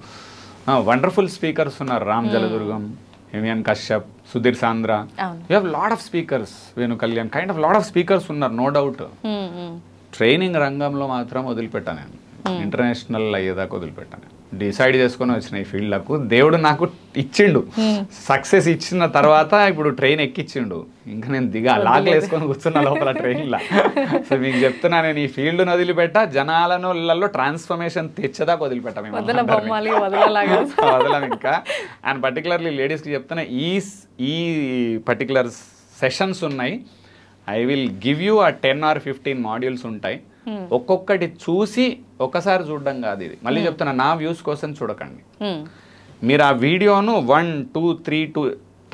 C: వండర్ఫుల్ స్పీకర్స్ ఉన్నారు. రామ్ జలదుర్గం, హిమియన్ కశ్యప్, సుధీర్ సాంద్ర, you have lot of speakers, Venu Kalyan, kind of lot of speakers ఉన్నారు, నో డౌట్. ట్రైనింగ్ రంగంలో మాత్రం వదిలిపెట్టా నేను, ఇంటర్నేషనల్ అయ్యేదాకా వదిలిపెట్టాను. డిసైడ్ చేసుకొని వచ్చిన ఈ ఫీల్డ్లకు దేవుడు నాకు ఇచ్చిండు. సక్సెస్ ఇచ్చిన తర్వాత ఇప్పుడు ట్రైన్ ఎక్కిచ్చిండు, ఇంకా నేను లాగలు వేసుకొని కూర్చున్నా లోపల ట్రైన్లో. సో మీకు చెప్తున్నా, నేను ఈ ఫీల్డ్ వదిలిపెట్టా, జనాలలో ట్రాన్స్ఫర్మేషన్ తెచ్చేదాకా వదిలిపెట్టా మేము వదలం ఇంకా. అండ్ పర్టికులర్లీ లేడీస్కి చెప్తున్నా, ఈ పర్టికులర్ సెషన్స్ ఉన్నాయి, ఐ విల్ గివ్ యూ ఆ 10 or 15 మాడ్యూల్స్ ఉంటాయి. ఒక్కొక్కటి చూసి ఒకసారి చూడడం కాదు ఇది, మళ్ళీ చెప్తున్నా, నా వ్యూస్ కోసం చూడకండి. మీరు ఆ వీడియోను 1, 2, 3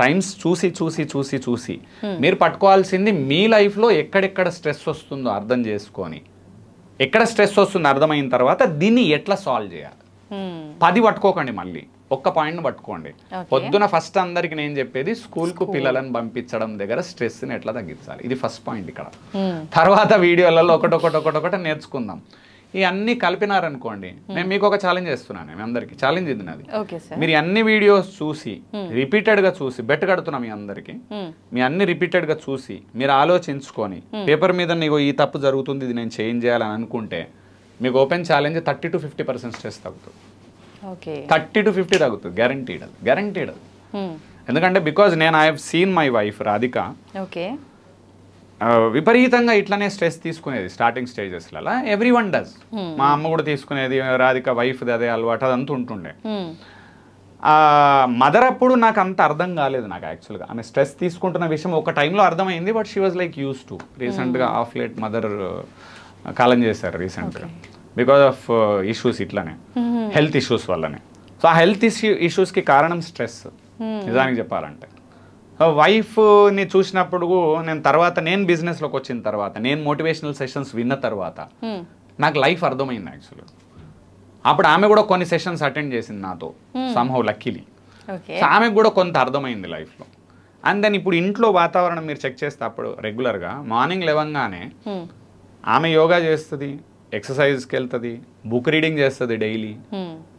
C: టైమ్స్ చూసి చూసి చూసి చూసి మీరు పట్టుకోవాల్సింది మీ లైఫ్లో ఎక్కడెక్కడ స్ట్రెస్ వస్తుందో అర్థం చేసుకొని, ఎక్కడ స్ట్రెస్ వస్తుందో అర్థమైన తర్వాత దీన్ని ఎట్లా సాల్వ్ చేయాలి. 10 పట్టుకోకండి, మళ్ళీ ఒక్క పాయింట్ని పట్టుకోండి. పొద్దున ఫస్ట్ అందరికి నేను చెప్పేది, స్కూల్కు పిల్లలను పంపించడం దగ్గర స్ట్రెస్ని ఎట్లా తగ్గించాలి, ఇది ఫస్ట్ పాయింట్ ఇక్కడ. తర్వాత వీడియోలలో ఒకటొకటి నేర్చుకుందాం. ఇవన్నీ కలిపినారనుకోండి, నేను మీకు ఒక ఛాలెంజ్ చేస్తున్నాను, మీ అందరికి ఛాలెంజ్ ఇది నాది. మీరు అన్ని వీడియోస్ చూసి రిపీటెడ్గా చూసి బెట్ కడుతున్నా మీ అందరికి, మీ అన్ని రిపీటెడ్గా చూసి మీరు ఆలోచించుకొని పేపర్ మీద నీకు ఈ తప్పు జరుగుతుంది, ఇది నేను చేంజ్ చేయాలని అనుకుంటే, మీకు ఓపెన్ ఛాలెంజ్ 30 to 50% స్ట్రెస్ తగ్గుతుంది. 30 to 50 తగ్గుతుంది, గ్యారంటీడ్. ఎందుకంటే బికాజ్ నేను I have seen my wife Radhika విపరీతంగా ఇట్లనే స్ట్రెస్ తీసుకునేది స్టార్టింగ్ స్టేజెస్లలో. ఎవ్రీ వన్ డస్, మా అమ్మ కూడా తీసుకునేది, రాధిక వైఫ్ది అదే అలవాటు, అదంతా ఉంటుండే. మదర్ అప్పుడు నాకు అంత అర్థం కాలేదు నాకు యాక్చువల్గా, ఆమె స్ట్రెస్ తీసుకుంటున్న విషయం ఒక టైంలో అర్థమైంది, but she was like use to. రీసెంట్గా ఆఫ్ లేట్ మదర్ కాలం చేశారు రీసెంట్గా, బికాజ్ ఆఫ్ ఇష్యూస్, ఇట్లానే హెల్త్ ఇష్యూస్ వల్లనే. సో ఆ హెల్త్ ఇష్యూస్కి కారణం స్ట్రెస్ నిజానికి చెప్పాలంటే. వైఫ్ని చూసినప్పుడు నేను బిజినెస్లోకి వచ్చిన తర్వాత, నేను మోటివేషనల్ సెషన్స్ విన్న తర్వాత నాకు లైఫ్ అర్థమైంది యాక్చువల్గా. అప్పుడు ఆమె కూడా కొన్ని సెషన్స్ అటెండ్ చేసింది నాతో, సమ్హౌ లక్కీలీ. సో ఆమెకు కూడా కొంత అర్థమైంది లైఫ్లో. అండ్ దెన్ ఇప్పుడు ఇంట్లో వాతావరణం మీరు చెక్ చేస్తే, అప్పుడు రెగ్యులర్గా మార్నింగ్ లేవంగానే ఆమె యోగా చేస్తుంది, ఎక్సర్సైజ్కి వెళ్తుంది, బుక్ రీడింగ్ చేస్తుంది, డైలీ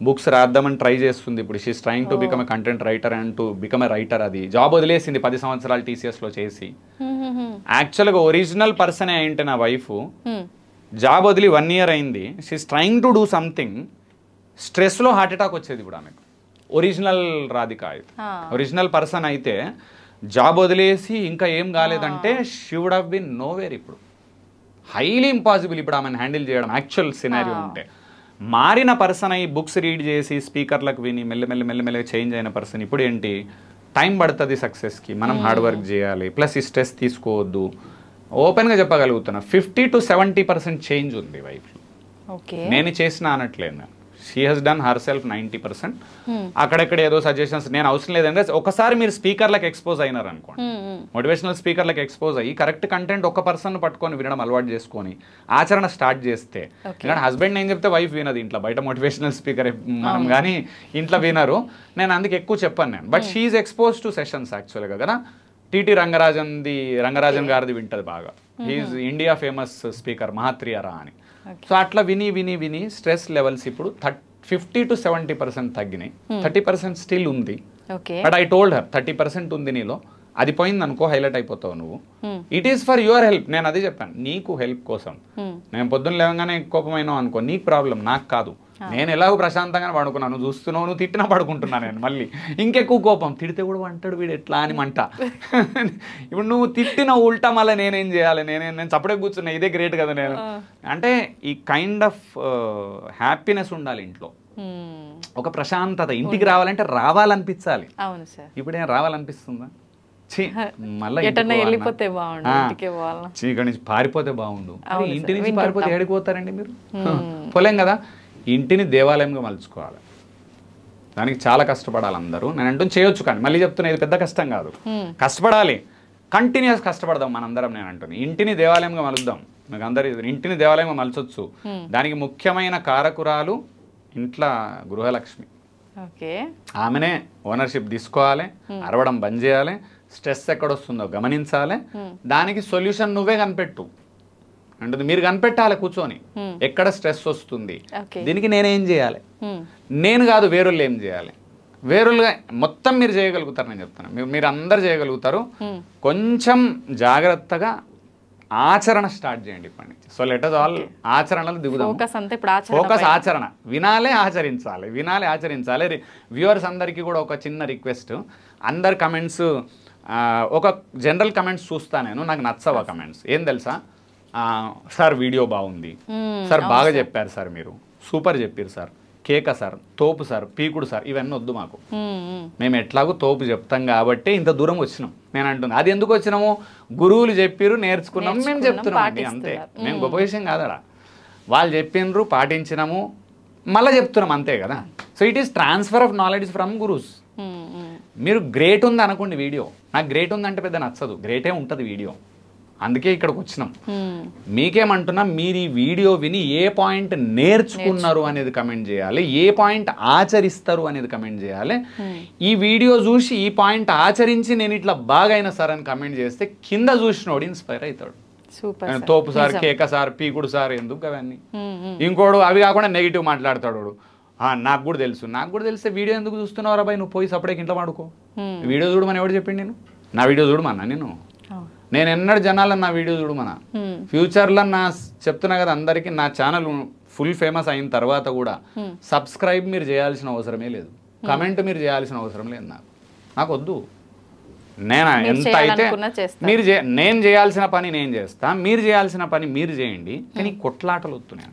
C: బుక్స్ రాద్దామని ట్రై చేస్తుంది. ఇప్పుడు she's trying to become a content writer and to become a writer. అది జాబ్ వదిలేసింది 10 సంవత్సరాలు TCSలో చేసి. యాక్చువల్గా ఒరిజినల్ పర్సనే అయింటే నా వైఫ్, జాబ్ వదిలి 1 year అయింది, she's trying to do something. స్ట్రెస్లో హార్ట్ అటాక్ వచ్చేది ఇప్పుడు ఆమెకు. ఒరిజినల్ రాధిక అయితే, ఒరిజినల్ పర్సన్ అయితే జాబ్ వదిలేసి ఇంకా ఏం కాలేదంటే she would have been nowhere. ఇప్పుడు హైలీ ఇంపాసిబుల్ ఇప్పుడు ఆమెను హ్యాండిల్ చేయడం యాక్చువల్ సినారియో ఉంటే. మారిన పర్సన్ అయ్యి బుక్స్ రీడ్ చేసి స్పీకర్లకు విని మెల్లమెల్లగా చేంజ్ అయిన పర్సన్ ఇప్పుడు ఏంటి, టైం పడుతుంది సక్సెస్కి, మనం హార్డ్ వర్క్ చేయాలి, ప్లస్ ఈ స్ట్రెస్ తీసుకోవద్దు. ఓపెన్గా చెప్పగలుగుతున్నా 50 to 70% చేంజ్ ఉంది వైఫ్లో. నేను చేసిన అనట్లేదు, she has done her self 90%. అక్కడెక్కడ ఏదో సజెషన్స్ నేను అవసరం లేదంటే, ఒకసారి మీరు స్పీకర్లకు ఎక్స్పోజ్ అయినారు అనుకోండి, మోటివేషనల్ స్పీకర్లకు ఎక్స్పోజ్ అయ్యి కరెక్ట్ కంటెంట్ ఒక పర్సన్ పట్టుకొని వినడం అలవాటు చేసుకొని ఆచరణ స్టార్ట్ చేస్తే, ఎందుకంటే హస్బెండ్ నేను చెప్తే వైఫ్ వినదు ఇంట్లో, బయట మోటివేషనల్ స్పీకర్ మనం కానీ ఇంట్లో వినరు, నేను అందుకు ఎక్కువ చెప్పాను నేను. But she expose to sessions యాక్చువల్గా కదా. టీటీ రంగరాజన్ గారిది వింటది బాగా, హీఈస్ ఇండియా ఫేమస్ స్పీకర్ మహాత్రియరా అని. సో అట్లా విని స్ట్రెస్ లెవెల్స్ ఇప్పుడు 50 to 70% తగ్గినాయి. 30% స్టిల్ ఉంది, బట్ ఐ టోల్డ్ హర్ 30% ఉంది నీలో, అది పోయింది అనుకో హైలైట్ అయిపోతావు నువ్వు. It is for your help. నేను అదే చెప్పాను, నీకు హెల్ప్ కోసం. నేను పొద్దున్న లేవగానే కోపమైనా అనుకో, నీకు ప్రాబ్లం, నాకు కాదు. నేను ఎలాగో ప్రశాంతంగానే పడుకున్నాను, చూస్తున్నావు, నువ్వు తిట్టినా పడుకుంటున్నాను నేను. మళ్ళీ ఇంకెక్కువ కోపం, తిడితే కూడా అంటాడు వీడు ఎట్లా అని మంట. ఇప్పుడు నువ్వు తిట్టిన ఉల్టా మళ్ళీ నేనేం చేయాలి, నేను చప్పుడే కూర్చున్నా, ఇదే గ్రేట్ కదా. నేను అంటే ఈ కైండ్ ఆఫ్ హ్యాపీనెస్ ఉండాలి ఇంట్లో, ఒక ప్రశాంతత. ఇంటికి రావాలంటే రావాలనిపించాలి. ఇప్పుడు ఏం రావాలనిపిస్తుందా? ఇక్కడి నుంచి పారిపోతే బాగుండు, ఇంటి నుంచి పారిపోతే ఏడిపోతారండి మీరు? పోలేం కదా. ఇంటిని దేవాలయంగా మలుచుకోవాలి, దానికి చాలా కష్టపడాలి అందరూ. నేను అంటుంది చేయొచ్చు, కానీ మళ్ళీ చెప్తున్నా ఇది పెద్ద కష్టం కాదు, కష్టపడాలి, కంటిన్యూస్ కష్టపడదాం మనందరం. నేను అంటుంది ఇంటిని దేవాలయంగా మలుద్దాం. మీకు అందరి ఇంటిని దేవాలయంగా మలచొచ్చు. దానికి ముఖ్యమైన కారకురాలు ఇంట్లో గృహలక్ష్మి. ఆమెనే ఓనర్షిప్ తీసుకోవాలి, అరవడం బంద్ చేయాలి, స్ట్రెస్ ఎక్కడొస్తుందో గమనించాలి, దానికి సొల్యూషన్ నువ్వే కనిపెట్టు అంటే మీరు కనిపెట్టాలి కూర్చొని, ఎక్కడ స్ట్రెస్ వస్తుంది, దీనికి నేనేం చేయాలి, నేను కాదు వేరుళ్ళు ఏం చేయాలి. వేరులుగా మొత్తం మీరు చేయగలుగుతారు, నేను చెప్తాను, మీరు అందరు చేయగలుగుతారు. కొంచెం జాగ్రత్తగా ఆచరణ స్టార్ట్ చేయండి ఇప్పటి నుంచి. సో లెట్ us ఆల్ ఆచరణలు దిగుదాం.
B: ఫోకస్ అంతా ఇప్పుడు
C: ఫోకస్ ఆచరణ. వినాలే ఆచరించాలి, వినాలే ఆచరించాలి. వ్యూవర్స్ అందరికీ కూడా ఒక చిన్న రిక్వెస్ట్, అందరు కమెంట్స్ ఒక జనరల్ కమెంట్స్ చూస్తా నేను, నాకు నచ్చవు ఆ కమెంట్స్. ఏం తెలుసా, సార్ వీడియో బాగుంది సార్, బాగా చెప్పారు సార్, మీరు సూపర్ చెప్పారు సార్, కేక సార్, తోపు సార్, పీకుడు సార్, ఇవన్నీ వద్దు మాకు. మేము ఎట్లాగో తోపు చెప్తాం కాబట్టి ఇంత దూరం వచ్చినాం. నేను అంటున్నా అది ఎందుకు వచ్చినాము, గురువులు చెప్పిర్రు నేర్చుకున్నాం, మేము చెప్తున్నాం అండి, అంతే. మేము గొప్ప విషయం కాదడా, వాళ్ళు చెప్పిండ్రు పాటించినాము మళ్ళీ చెప్తున్నాం, అంతే కదా. So it is transfer of knowledge from gurus. మీరు గ్రేట్ ఉంది అనుకోండి, వీడియో నాకు గ్రేట్ ఉందంటే పెద్ద నచ్చదు, గ్రేటే ఉంటుంది వీడియో, అందుకే ఇక్కడికి వచ్చినాం. మీకేమంటున్నా, మీరు ఈ వీడియో విని ఏ పాయింట్ నేర్చుకున్నారు అనేది కమెంట్ చేయాలి, ఏ పాయింట్ ఆచరిస్తారు అనేది కమెంట్ చేయాలి. ఈ వీడియో చూసి ఈ పాయింట్ ఆచరించి నేను ఇట్లా బాగా అయినా సార్ అని కమెంట్ చేస్తే కింద చూసినోడు ఇన్స్పైర్ అవుతాడు. తోపు సార్, కేక సార్, పీకుడు సార్, ఎందుకు అవన్నీ. ఇంకోడు అవి కాకుండా నెగిటివ్ మాట్లాడతాడు, నాకు కూడా తెలుసు, నాకు కూడా తెలిస్తే వీడియో ఎందుకు చూస్తున్నావు రా బాయ్, నువ్వు పోయి సపరేట్ ఇంట్లో వాడుకో. వీడియో చూడమని ఎవడు చెప్పిండి, నేను నా వీడియో చూడమన్నా, నేను ఎన్నడు జనాలను నా వీడియో చూడమన్నా. ఫ్యూచర్లో నా చెప్తున్నా కదా అందరికీ, నా ఛానల్ ఫుల్ ఫేమస్ అయిన తర్వాత కూడా సబ్స్క్రైబ్ మీరు చేయాల్సిన అవసరమే లేదు, కమెంట్ మీరు చేయాల్సిన అవసరం లేదు, నాకు వద్దు. నేను ఎంత అయితే మీరు నేను చేయాల్సిన పని నేను చేస్తా, మీరు చేయాల్సిన పని మీరు చేయండి, కానీ కొట్లాటలు వస్తున్నాయి.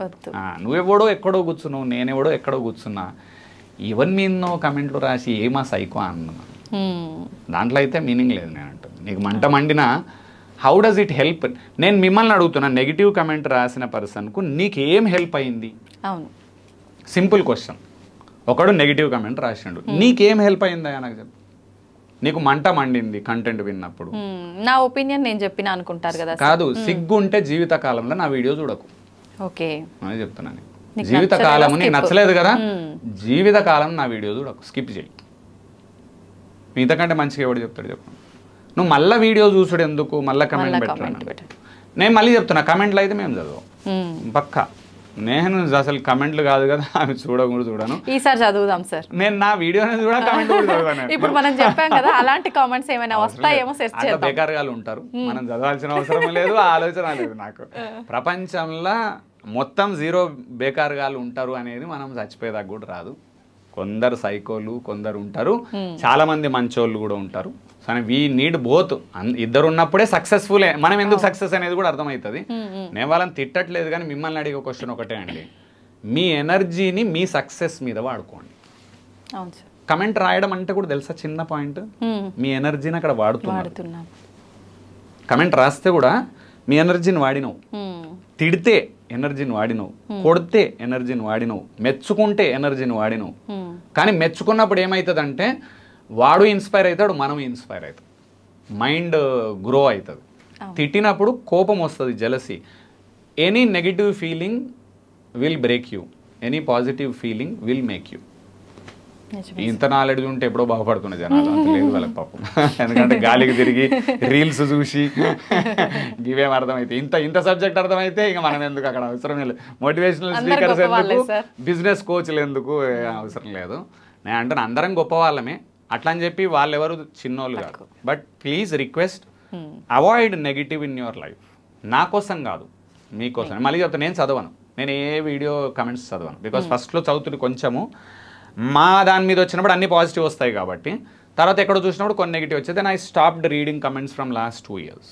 C: నువ్వెవడో ఎక్కడో కూర్చున్నావు, నేనెవడో ఎక్కడో కూర్చున్నా, ఇవన్నీ ఎన్నో కమెంట్లు రాసి ఏమా సైకో అన్నా, దాంట్లో అయితే మీనింగ్ లేదు. నేను అంటాను, నీకు మంట మండినా హౌ డస్ ఇట్ హెల్ప్. నేను మిమ్మల్ని అడుగుతున్నా, నెగిటివ్ కమెంట్ రాసిన పర్సన్కు నీకేం హెల్ప్ అయింది? Simple question. ఒకడు నెగిటివ్ కమెంట్ రాసిండు, నీకేం హెల్ప్ అయిందా నాకు చెప్పు. నీకు మంట మండింది కంటెంట్ విన్నప్పుడు,
B: నా ఒపీనియన్ నేను చెప్పిన అనుకుంటారు కదా.
C: కాదు, సిగ్గు ఉంటే జీవిత కాలంలో నా వీడియో చూడకు.
B: ఓకే
C: అని చెప్తున్నాను. జీవిత కాలం నీకు నచ్చలేదు కదా, జీవిత కాలం నా వీడియో చూడకు, స్కిప్ చేయి. ఇంతకంటే మంచిగా ఎవడు చెప్తాడు చెప్పు. నువ్వు మళ్ళీ వీడియో చూసుడు ఎందుకు, మళ్ళీ కమెంట్ పెట్టాను. నేను మళ్ళీ చెప్తున్నా, కమెంట్లు అయితే మేము చదవం పక్కా. నేను అసలు కమెంట్లు కాదు కదా, అవి చూడను.
B: ఈసారి చదువుదాం సార్.
C: నేను నా వీడియోని కూడా కమెంట్ కూడా చదవను.
B: ఇప్పుడు మనం చెప్పాం కదా, అలాంటి కామెంట్స్ ఏమైనా వస్తాయేమో సెర్చ్ చేద్దాం.
C: బేకారుగాలు ఉంటారు, మనం చదవాల్సిన అవసరం లేదు, ఆలోచన లేదు నాకు. ప్రపంచంలో మొత్తం 0 బేకారుగాలు ఉంటారు అనేది మనం చచ్చిపోయేదాకా కూడా రాదు. కొందరు సైకోలు కొందరు ఉంటారు, చాలా మంది మంచోళ్ళు కూడా ఉంటారు. కానీ వీ నీడ్ బోత్. ఇద్దరు ఉన్నప్పుడే సక్సెస్ఫుల్. మనం ఎందుకు సక్సెస్ అనేది కూడా అర్థమవుతుంది. నేను వాళ్ళని తిట్టట్లేదు, కానీ మిమ్మల్ని అడిగే క్వశ్చన్ ఒకటే అండి, మీ ఎనర్జీని మీ సక్సెస్ మీద వాడుకోండి. కమెంట్ రాయడం అంటే కూడా తెలుసా చిన్న పాయింట్, మీ ఎనర్జీని అక్కడ వాడుతున్నా. కమెంట్ రాస్తే కూడా మీ ఎనర్జీని వాడినవు, తిడితే ఎనర్జీని వాడినవు, కొడితే ఎనర్జీని వాడినవు, మెచ్చుకుంటే ఎనర్జీని వాడినవు. కానీ మెచ్చుకున్నప్పుడు ఏమవుతుందంటే వాడు ఇన్స్పైర్ అవుతాడు, మనం ఇన్స్పైర్ అవుతాం, మైండ్ గ్రో అవుతుంది. తిట్టినప్పుడు కోపం వస్తుంది, jealousy. Any negative feeling will break you, any positive feeling will make you. ఇంత నాలెడ్జ్ ఉంటే ఎప్పుడో బాగుపడుతున్న జనాలు, అంత లేదు వాళ్ళకి పాపం. ఎందుకంటే గాలికి తిరిగి రీల్స్ చూసి ఇవేం అర్థమైతే, ఇంత సబ్జెక్ట్ అర్థమైతే ఇంకా మనం ఎందుకు అక్కడ అవసరం లేదు. మోటివేషనల్ స్పీకర్స్ ఎందుకు, బిజినెస్ కోచ్లు ఎందుకు, అవసరం లేదు. నేను అంటాను అందరం గొప్ప వాళ్ళమే, అట్లా అని చెప్పి వాళ్ళు ఎవరు చిన్నోళ్ళు కాదు. But please request, avoid negative in your life. నా కోసం కాదు, మీకోసం. మళ్ళీ చెప్తాను, నేను చదవను, నేను ఏ వీడియో కమెంట్స్ చదవను. బికాస్ ఫస్ట్లో చదువుతుంది కొంచెము, మా దాని మీద వచ్చినప్పుడు అన్ని పాజిటివ్ వస్తాయి కాబట్టి, తర్వాత ఎక్కడో చూసినప్పుడు కొన్ని నెగిటివ్ వచ్చేది. I stopped reading comments from last 2 years.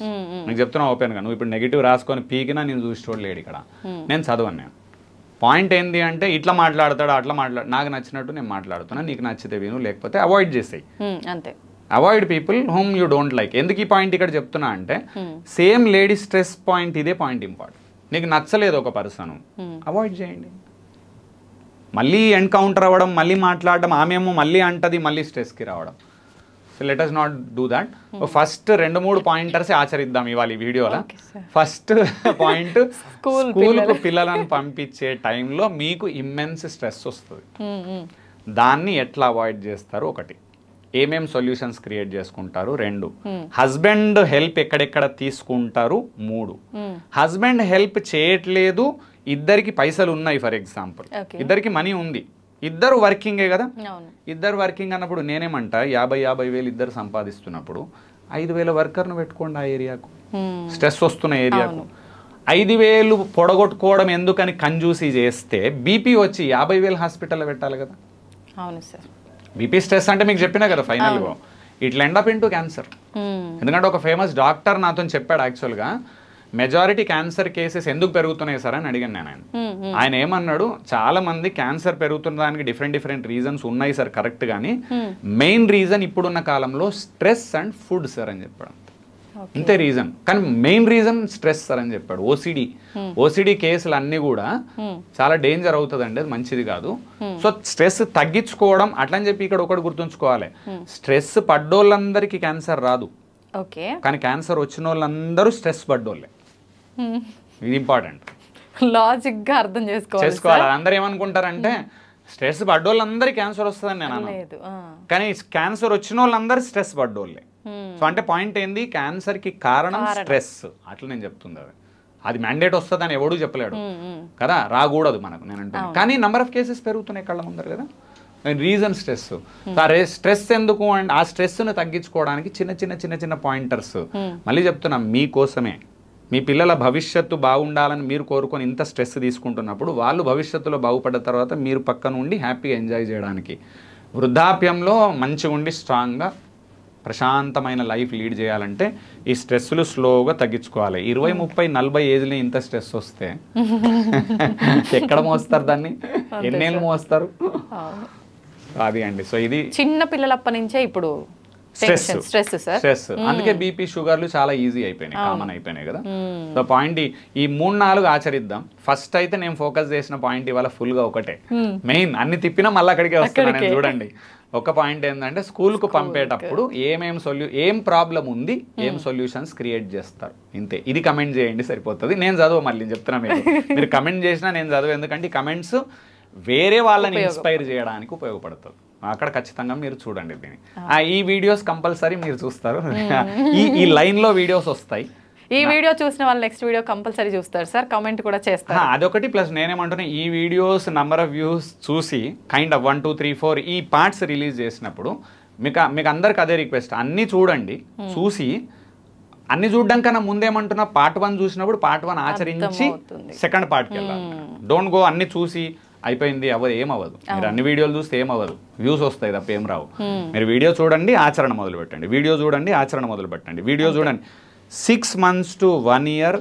C: నేను చెప్తున్నా ఓపెన్గా, నువ్వు ఇప్పుడు నెగిటివ్ రాసుకొని పీకినా నేను చూసి లేడు ఇక్కడ, నేను చదవను. నేను పాయింట్ ఏంటి అంటే, ఇట్లా మాట్లాడతాడు అట్లా నాకు నచ్చినట్టు నేను మాట్లాడుతున్నా, నీకు నచ్చితే విను, లేకపోతే అవాయిడ్ చేసేయి. అంతే, avoid people home you don't like. ఎందుకు ఈ పాయింట్ ఇక్కడ చెప్తున్నా అంటే, సేమ్ లేడీ స్ట్రెస్ పాయింట్, ఇదే పాయింట్ ఇంపార్టెంట్. నీకు నచ్చలేదు ఒక పర్సన్, అవాయిడ్ చేయండి. మళ్ళీ ఎన్కౌంటర్ అవ్వడం, మళ్ళీ మాట్లాడడం, ఆమెమో మళ్ళీ అంటది, మళ్ళీ స్ట్రెస్కి రావడం. So let us not do that. First 2-3 pointers ఆచరిద్దాం ఇవాళ ఈ వీడియోలో. ఫస్ట్ పాయింట్, స్కూల్కు పిల్లలను పంపించే టైంలో మీకు ఇమ్మెన్స్ స్ట్రెస్ వస్తుంది, దాన్ని ఎట్లా అవాయిడ్ చేస్తారు, 1, ఏమేం సొల్యూషన్స్ క్రియేట్ చేసుకుంటారు, 2, హస్బెండ్ హెల్ప్ ఎక్కడెక్కడ తీసుకుంటారు, 3, హస్బెండ్ హెల్ప్ చేయట్లేదు, ఇద్దరికి పైసలు ఉన్నాయి, ఫర్ ఎగ్జాంపుల్ ఇద్దరికి మనీ ఉంది, ఇద్దరు వర్కింగే కదా. ఇద్దరు వర్కింగ్ అన్నప్పుడు నేనేమంటా, 50,000 ఇద్దరు సంపాదిస్తున్నప్పుడు 5,000 వర్కర్ను పెట్టుకోండి ఆ ఏరియాకు. స్ట్రెస్ వస్తున్న ఏరియాకు. 5,000 పొడగొట్టుకోవడం ఎందుకని కంజూసీ చేస్తే బీపీ వచ్చి 50,000 హాస్పిటల్లో పెట్టాలి కదా.
B: అవును సార్.
C: బీపీ స్ట్రెస్ అంటే మీకు చెప్పినా కదా ఫైనల్గా ఇట్లా ఎండప్ ఇంటూ క్యాన్సర్. ఎందుకంటే ఒక ఫేమస్ డాక్టర్ నాతో చెప్పాడు, యాక్చువల్గా మెజారిటీ క్యాన్సర్ కేసెస్ ఎందుకు పెరుగుతున్నాయి సార్ అని అడిగాను నేను. ఆయన ఏమన్నాడు, చాలా మంది క్యాన్సర్ పెరుగుతున్న దానికి డిఫరెంట్ రీజన్స్ ఉన్నాయి సార్, కరెక్ట్, కానీ మెయిన్ రీజన్ ఇప్పుడున్న కాలంలో స్ట్రెస్ అండ్ ఫుడ్ సార్ అని చెప్పాడు. ఇంతే రీజన్, కానీ మెయిన్ రీజన్ స్ట్రెస్ సార్ అని చెప్పాడు. ఓసిడి కేసులు అన్నీ కూడా చాలా డేంజర్ అవుతుందండి, అది మంచిది కాదు. సో స్ట్రెస్ తగ్గించుకోవడం అట్లని చెప్పి ఇక్కడ ఒకటి గుర్తుంచుకోవాలి, స్ట్రెస్ పడ్డోళ్ళందరికీ క్యాన్సర్ రాదు, కానీ క్యాన్సర్ వచ్చిన వాళ్ళందరూ స్ట్రెస్ పడ్డోళ్ళే. ఇది ఇంపార్టెంట్,
B: లాజిక్ గా అర్థం
C: చేసుకోవాలి. అందరూ ఏమనుకుంటారంటే స్ట్రెస్ పడ్డోళ్ళందరూ క్యాన్సర్ వస్తుందని నేను అన్నాను, కానీ క్యాన్సర్ వచ్చిన వాళ్ళందరూ స్ట్రెస్ పడ్డోళ్ళే. సో అంటే పాయింట్ ఏంది, క్యాన్సర్ కి కారణం స్ట్రెస్, అట్లా నేను చెప్తుంది. అది మ్యాండేట్ వస్తుందని ఎవడూ చెప్పలేడు కదా, రాకూడదు మనకు నేను అంటాను. కానీ నెంబర్ ఆఫ్ కేసెస్ పెరుగుతున్నాయి కళ్ళ ముందర కదా, రీజన్ స్ట్రెస్. స్ట్రెస్ ఎందుకు అండ్ ఆ స్ట్రెస్ను తగ్గించుకోవడానికి చిన్న పాయింటర్స్ మళ్ళీ చెప్తున్నా, మీకోసమే. మీ పిల్లల భవిష్యత్తు బాగుండాలని మీరు కోరుకొని ఇంత స్ట్రెస్ తీసుకుంటున్నప్పుడు వాళ్ళు భవిష్యత్తులో బాగుపడ్డ తర్వాత మీరు పక్క నుండి హ్యాపీగా ఎంజాయ్ చేయడానికి, వృద్ధాప్యంలో మంచిగా ఉండి స్ట్రాంగ్గా ప్రశాంతమైన లైఫ్ లీడ్ చేయాలంటే ఈ స్ట్రెస్లు స్లోగా తగ్గించుకోవాలి. 20, 30, 40 ఏజ్లో ఇంత స్ట్రెస్ వస్తే ఎక్కడ మోస్తారు దాన్ని, ఎన్నేళ్ళు మోస్తారు? అది అండి. సో ఇది
B: చిన్న పిల్లలప్పటి నుంచే ఇప్పుడు స్ట్రెస్.
C: అందుకే బీపీ షుగర్లు చాలా ఈజీ అయిపోయినాయి, కామన్ అయిపోయినాయి కదా. సో పాయింట్ ఈ 3-4 ఆచరిద్దాం. ఫస్ట్ అయితే నేను ఫోకస్ చేసిన పాయింట్ ఇవాళ ఫుల్ గా ఒకటే, మెయిన్ అన్ని తిప్పినా మళ్ళీ అక్కడికే వస్తున్నాను. చూడండి, ఒక పాయింట్ ఏంటంటే స్కూల్కు పంపేటప్పుడు ఏం ప్రాబ్లం ఉంది, ఏం సొల్యూషన్స్ క్రియేట్ చేస్తారు, ఇంతే. ఇది కమెంట్ చేయండి సరిపోతుంది. నేను చదువు మళ్ళీ చెప్తున్నా, మీరు కమెంట్ చేసినా నేను చదువు, ఎందుకంటే ఈ కమెంట్స్ వేరే వాళ్ళని ఇన్స్పైర్ చేయడానికి ఉపయోగపడుతుంది. అక్కడ ఖచ్చితంగా మీరు చూడండి దీన్ని. ఈ వీడియోస్ కంపల్సరీ మీరు చూస్తారు, ఈ లైన్లో వీడియోస్ వస్తాయి.
B: ఈ వీడియో చూసిన వాళ్ళు నెక్స్ట్ వీడియో కంపల్సరీ చూస్తారు సార్, కామెంట్ కూడా చేస్తారు.
C: అదొకటి. ప్లస్ నేనేమంటున్నా, ఈ వీడియోస్ నంబర్ ఆఫ్ వ్యూస్ చూసి కైండ్ ఆఫ్ 1, 2, 3, 4 ఈ పార్ట్స్ రిలీజ్ చేసినప్పుడు మీకు అందరికి అదే రిక్వెస్ట్, అన్నీ చూడండి. చూసి అన్ని చూడడం కన్నా ముందేమంటున్నా, పార్ట్ 1 చూసినప్పుడు పార్ట్ 1 ఆచరించి సెకండ్ పార్ట్కి వెళ్ళాలి. డోంట్ గో అన్ని చూసి అయిపోయింది ఏమవ్వదు. మీరు అన్ని వీడియోలు చూస్తే ఏమవ్వదు, వ్యూస్ వస్తాయి తప్ప ఏం రావు. మీరు వీడియో చూడండి, ఆచరణ మొదలు పెట్టండి, వీడియో చూడండి, ఆచరణ మొదలు పెట్టండి, వీడియో చూడండి. 6 months to 1 year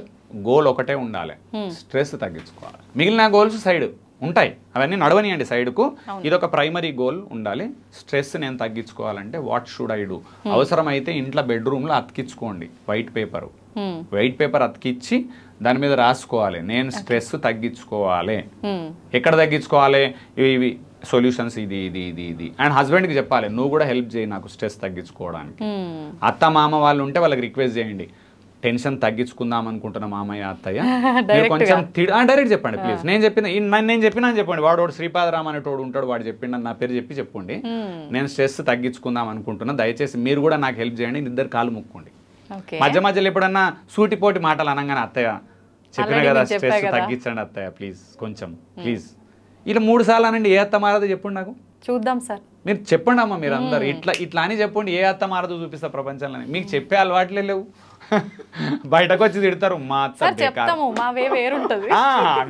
C: గోల్ ఒకటే ఉండాలి, స్ట్రెస్ తగ్గించుకోవాలి. మిగిలిన గోల్స్ సైడ్ ఉంటాయి, అవన్నీ నడవనియండి సైడ్కు. ఇదొక ప్రైమరీ గోల్ ఉండాలి. స్ట్రెస్ నేను తగ్గించుకోవాలంటే వాట్ షుడ్ ఐ డూ? అవసరమైతే ఇంట్లో బెడ్రూమ్లో అతికించుకోండి వైట్ పేపర్ అతికిచ్చి దాని మీద రాసుకోవాలి, నేను స్ట్రెస్ తగ్గించుకోవాలి. ఎక్కడ తగ్గించుకోవాలి? ఇవి సొల్యూషన్స్, ఇది అండ్ హస్బెండ్కి చెప్పాలి, నువ్వు కూడా హెల్ప్ చేయి నాకు స్ట్రెస్ తగ్గించుకోవడానికి. అత్త మామ వాళ్ళు ఉంటే వాళ్ళకి రిక్వెస్ట్ చేయండి, టెన్షన్ తగ్గించుకుందాం అనుకుంటున్న మామయ్య అత్తయ్య మీరు కొంచెం డైరెక్ట్ చెప్పండి ప్లీజ్. నేను చెప్పినా చెప్పండి, వాడు శ్రీపాదరామ్ అనేటోడు ఉంటాడు, వాడు చెప్పిండు నా పేరు చెప్పండి, నేను స్ట్రెస్ తగ్గించుకుందాం అనుకుంటున్నా, దయచేసి మీరు కూడా నాకు హెల్ప్ చేయండి, ఇద్దరు కాలు ముక్కోండి. మధ్యలో ఎప్పుడన్నా సూటిపోటి మాటలు అనగానే, అత్తయ్య చెప్పినా కదా స్ట్రెస్ తగ్గించండి అత్తయ్య ప్లీజ్, కొంచెం ప్లీజ్, ఇలా 3 సార్లు అనండి. ఏ అత్త మారదో చెప్పండి నాకు, చూద్దాం సార్. మీరు చెప్పండి అమ్మా, మీరు అందరు ఇట్లా అని చెప్పండి. ఏ అత్త మారదో చూపిస్తా ప్రపంచంలో. మీకు చెప్పే అలవాట్లే లేవు, బయటకు వచ్చి తిడతారు మా అత్త,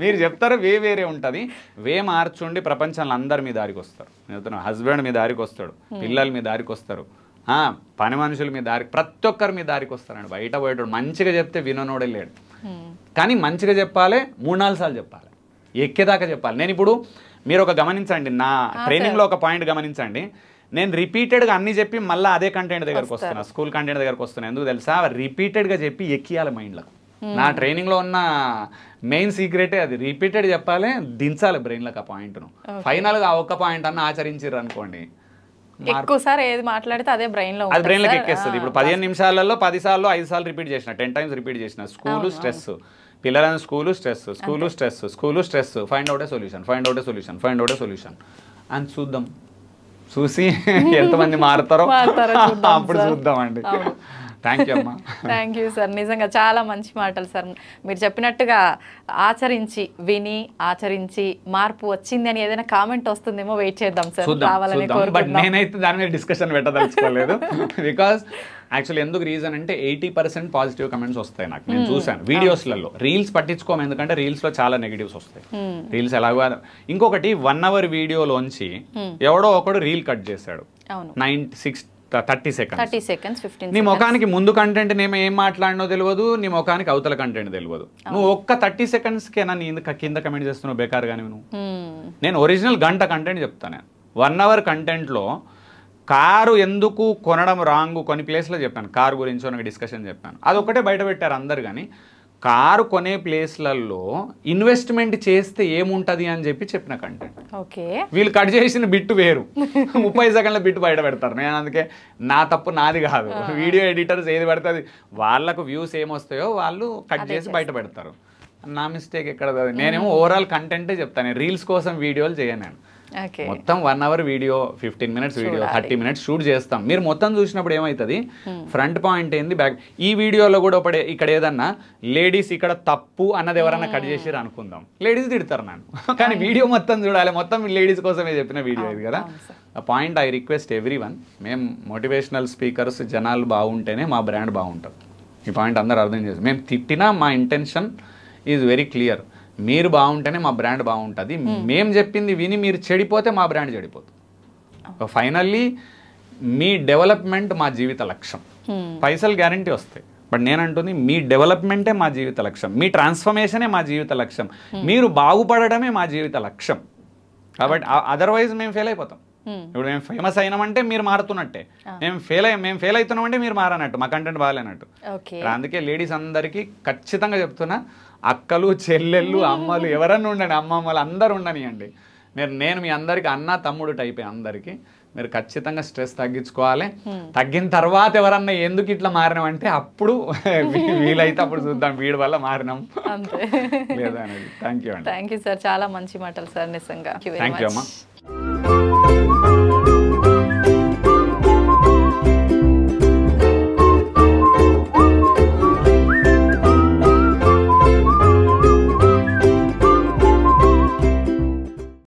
C: మీరు చెప్తారు వేరే ఉంటుంది. మార్చుండి ప్రపంచంలో అందరు మీ దారికి వస్తారు. హస్బెండ్ మీ దారికి వస్తాడు, పిల్లలు మీ దారికి వస్తారు, పని మనుషులు మీ దారికి, ప్రతి ఒక్కరు మీ దారికి వస్తారండి. బయట పోయేటోడు మంచిగా చెప్తే వినోడే లేడు, కానీ మంచిగా చెప్పాలి, 3-4 సార్లు చెప్పాలి, ఎక్కేదాకా చెప్పాలి. నేను ఇప్పుడు మీరు ఒక గమనించండి, నా ట్రైనింగ్లో ఒక పాయింట్ గమనించండి, నేను రిపీటెడ్గా అన్ని చెప్పి మళ్ళీ అదే కంటెంట్ దగ్గరకు వస్తున్నా, స్కూల్ కంటెంట్ దగ్గరకు వస్తున్నా. ఎందుకు తెలుసా? రిపీటెడ్గా చెప్పి ఎక్కియాలి మైండ్లో. నా ట్రైనింగ్లో ఉన్న మెయిన్ సీక్రెటే అది, రిపీటెడ్ చెప్పాలి, దించాలి బ్రెయిన్లోకి ఆ పాయింట్ను. ఫైనల్గా ఆ ఒక్క పాయింట్ అన్న ఆచరించారు అనుకోండి,
B: ఎక్కువసారి ఏది మాట్లాడితే అదే బ్రెయిన్లో
C: ఎక్కేస్తుంది. ఇప్పుడు 15 నిమిషాలలో 10 సార్లు 5 సార్లు రిపీట్ చేసిన, 10 times రిపీట్ చేసిన, స్కూలు స్ట్రెస్, పిల్లలను school stress, find out a solution అని చూసి ఎంతమంది మారుతారో అప్పుడు చూద్దామండి. థ్యాంక్ యూ అమ్మా.
B: థ్యాంక్ యూ సార్, నిజంగా చాలా మంచి మాటలు సార్. మీరు చెప్పినట్టుగా ఆచరించి మార్పు వచ్చింది అని ఏదైనా కామెంట్ వస్తుందేమో, వెయిట్ చేద్దాం సార్.
C: బట్ నేనైతే దాని మీద డిస్కషన్ పెట్టదలుచుకోలేదు, బికాస్ యాక్చువల్లీ ఎందుకు రీజన్ అంటే 80% పాజిటివ్ కమెంట్స్ వస్తాయి నాకు, నేను చూసాను వీడియోస్లలో. రీల్స్ పట్టించుకోము, ఎందుకంటే రీల్స్లో చాలా నెగిటివ్స్ వస్తాయి. రీల్స్ ఎలాగో ఇంకొకటి 1 hour వీడియోలోంచి ఎవడో ఒకడు రీల్ కట్ చేశాడు 30 seconds. నీ ముఖానికి ముందు కంటెంట్ నేను ఏం మాట్లాడినో తెలియదు, నీ ముఖానికి అవతల కంటెంట్ తెలియదు. నువ్వు ఒక్క 30 secondsకేనా నీ కింద కమెంట్ చేస్తున్నావు బేకార్ కానీ నువ్వు. నేను ఒరిజినల్ గంట కంటెంట్ చెప్తాను. 1 hour కంటెంట్లో కారు ఎందుకు కొనడం రాంగ్ కొన్ని ప్లేస్లో చెప్పాను, కారు గురించి నాకు డిస్కషన్ చెప్పాను. అదొక్కటే బయట పెట్టారు అందరు. కానీ కారు కొనే ప్లేస్లలో ఇన్వెస్ట్మెంట్ చేస్తే ఏముంటది అని చెప్పిన కంటెంట్. వీళ్ళు కట్ చేసిన బిట్టు వేరు, 30 సెకండ్ల బిట్టు బయట పెడతారు. నేను అందుకే నా తప్పు నాది కాదు, వీడియో ఎడిటర్స్ ఏది పడుతుంది వాళ్ళకు వ్యూస్ ఏమొస్తాయో వాళ్ళు కట్ చేసి బయట పెడతారు. నా మిస్టేక్ ఎక్కడ? నేనేమో ఓవరాల్ కంటెంటే చెప్తాను, రీల్స్ కోసం వీడియోలు చేయను నేను. మొత్తం 1 hour video, 15 minutes video, 30 minutes shoot చేస్తాం. మీరు మొత్తం చూసినప్పుడు ఏమవుతుంది, ఫ్రంట్ పాయింట్ ఏంది, బ్యాక్. ఈ వీడియోలో కూడా ఇక్కడ ఏదన్నా లేడీస్ ఇక్కడ తప్పు అన్నది ఎవరన్నా కట్ చేసిరు అనుకుందాం, లేడీస్ తిడతారు నన్ను. కానీ వీడియో మొత్తం చూడాలి, మొత్తం లేడీస్ కోసమే చెప్పిన వీడియో ఇది కదా. ఆ పాయింట్ ఐ రిక్వెస్ట్ ఎవ్రీవన్, మేము మోటివేషనల్ స్పీకర్స్ జనాలు బాగుంటేనే మా బ్రాండ్ బాగుంటుంది. ఈ పాయింట్ అందరూ అర్థం చేసి, మేము తిట్టినా మా ఇంటెన్షన్ ఈజ్ వెరీ క్లియర్. మీరు బాగుంటేనే మా బ్రాండ్ బాగుంటుంది. మేము చెప్పింది విని మీరు చెడిపోతే మా బ్రాండ్ చెడిపోతుంది. ఫైనల్లీ మీ డెవలప్మెంట్ మా జీవిత లక్ష్యం. పైసలు గ్యారంటీ వస్తాయి, బట్ నేనంటుంది మీ డెవలప్మెంటే మా జీవిత లక్ష్యం, మీ ట్రాన్స్ఫర్మేషనే మా జీవిత లక్ష్యం, మీరు బాగుపడడమే మా జీవిత లక్ష్యం. కాబట్టి అదర్వైజ్ మేము ఫెయిల్ అయిపోతాం. ఇప్పుడు మేము ఫేమస్ అయినామంటే మీరు మారుతున్నట్టే, మేము ఫెయిల్ అవుతున్నామంటే మీరు మారనట్టు, మా కంటెంట్ బాగాలేనట్టు. అందుకే లేడీస్ అందరికీ ఖచ్చితంగా చెప్తున్నా, అక్కలు చెల్లెళ్ళు అమ్మలు ఎవరన్నా ఉండండి, అమ్మమ్మలు అందరూ ఉండనియండి. నేను మీ అందరికి అన్న తమ్ముడు టైపే అందరికీ. మీరు ఖచ్చితంగా స్ట్రెస్ తగ్గించుకోవాలి. తగ్గిన తర్వాత ఎవరన్నా ఎందుకు ఇట్లా మారినామంటే అప్పుడు వీలైతే అప్పుడు చూద్దాం, వీడి వల్ల మారినాం లేదా అనేది. థ్యాంక్ యూ సార్, చాలా మంచి మాటలు సార్, నిజంగా థ్యాంక్ యూ అమ్మా.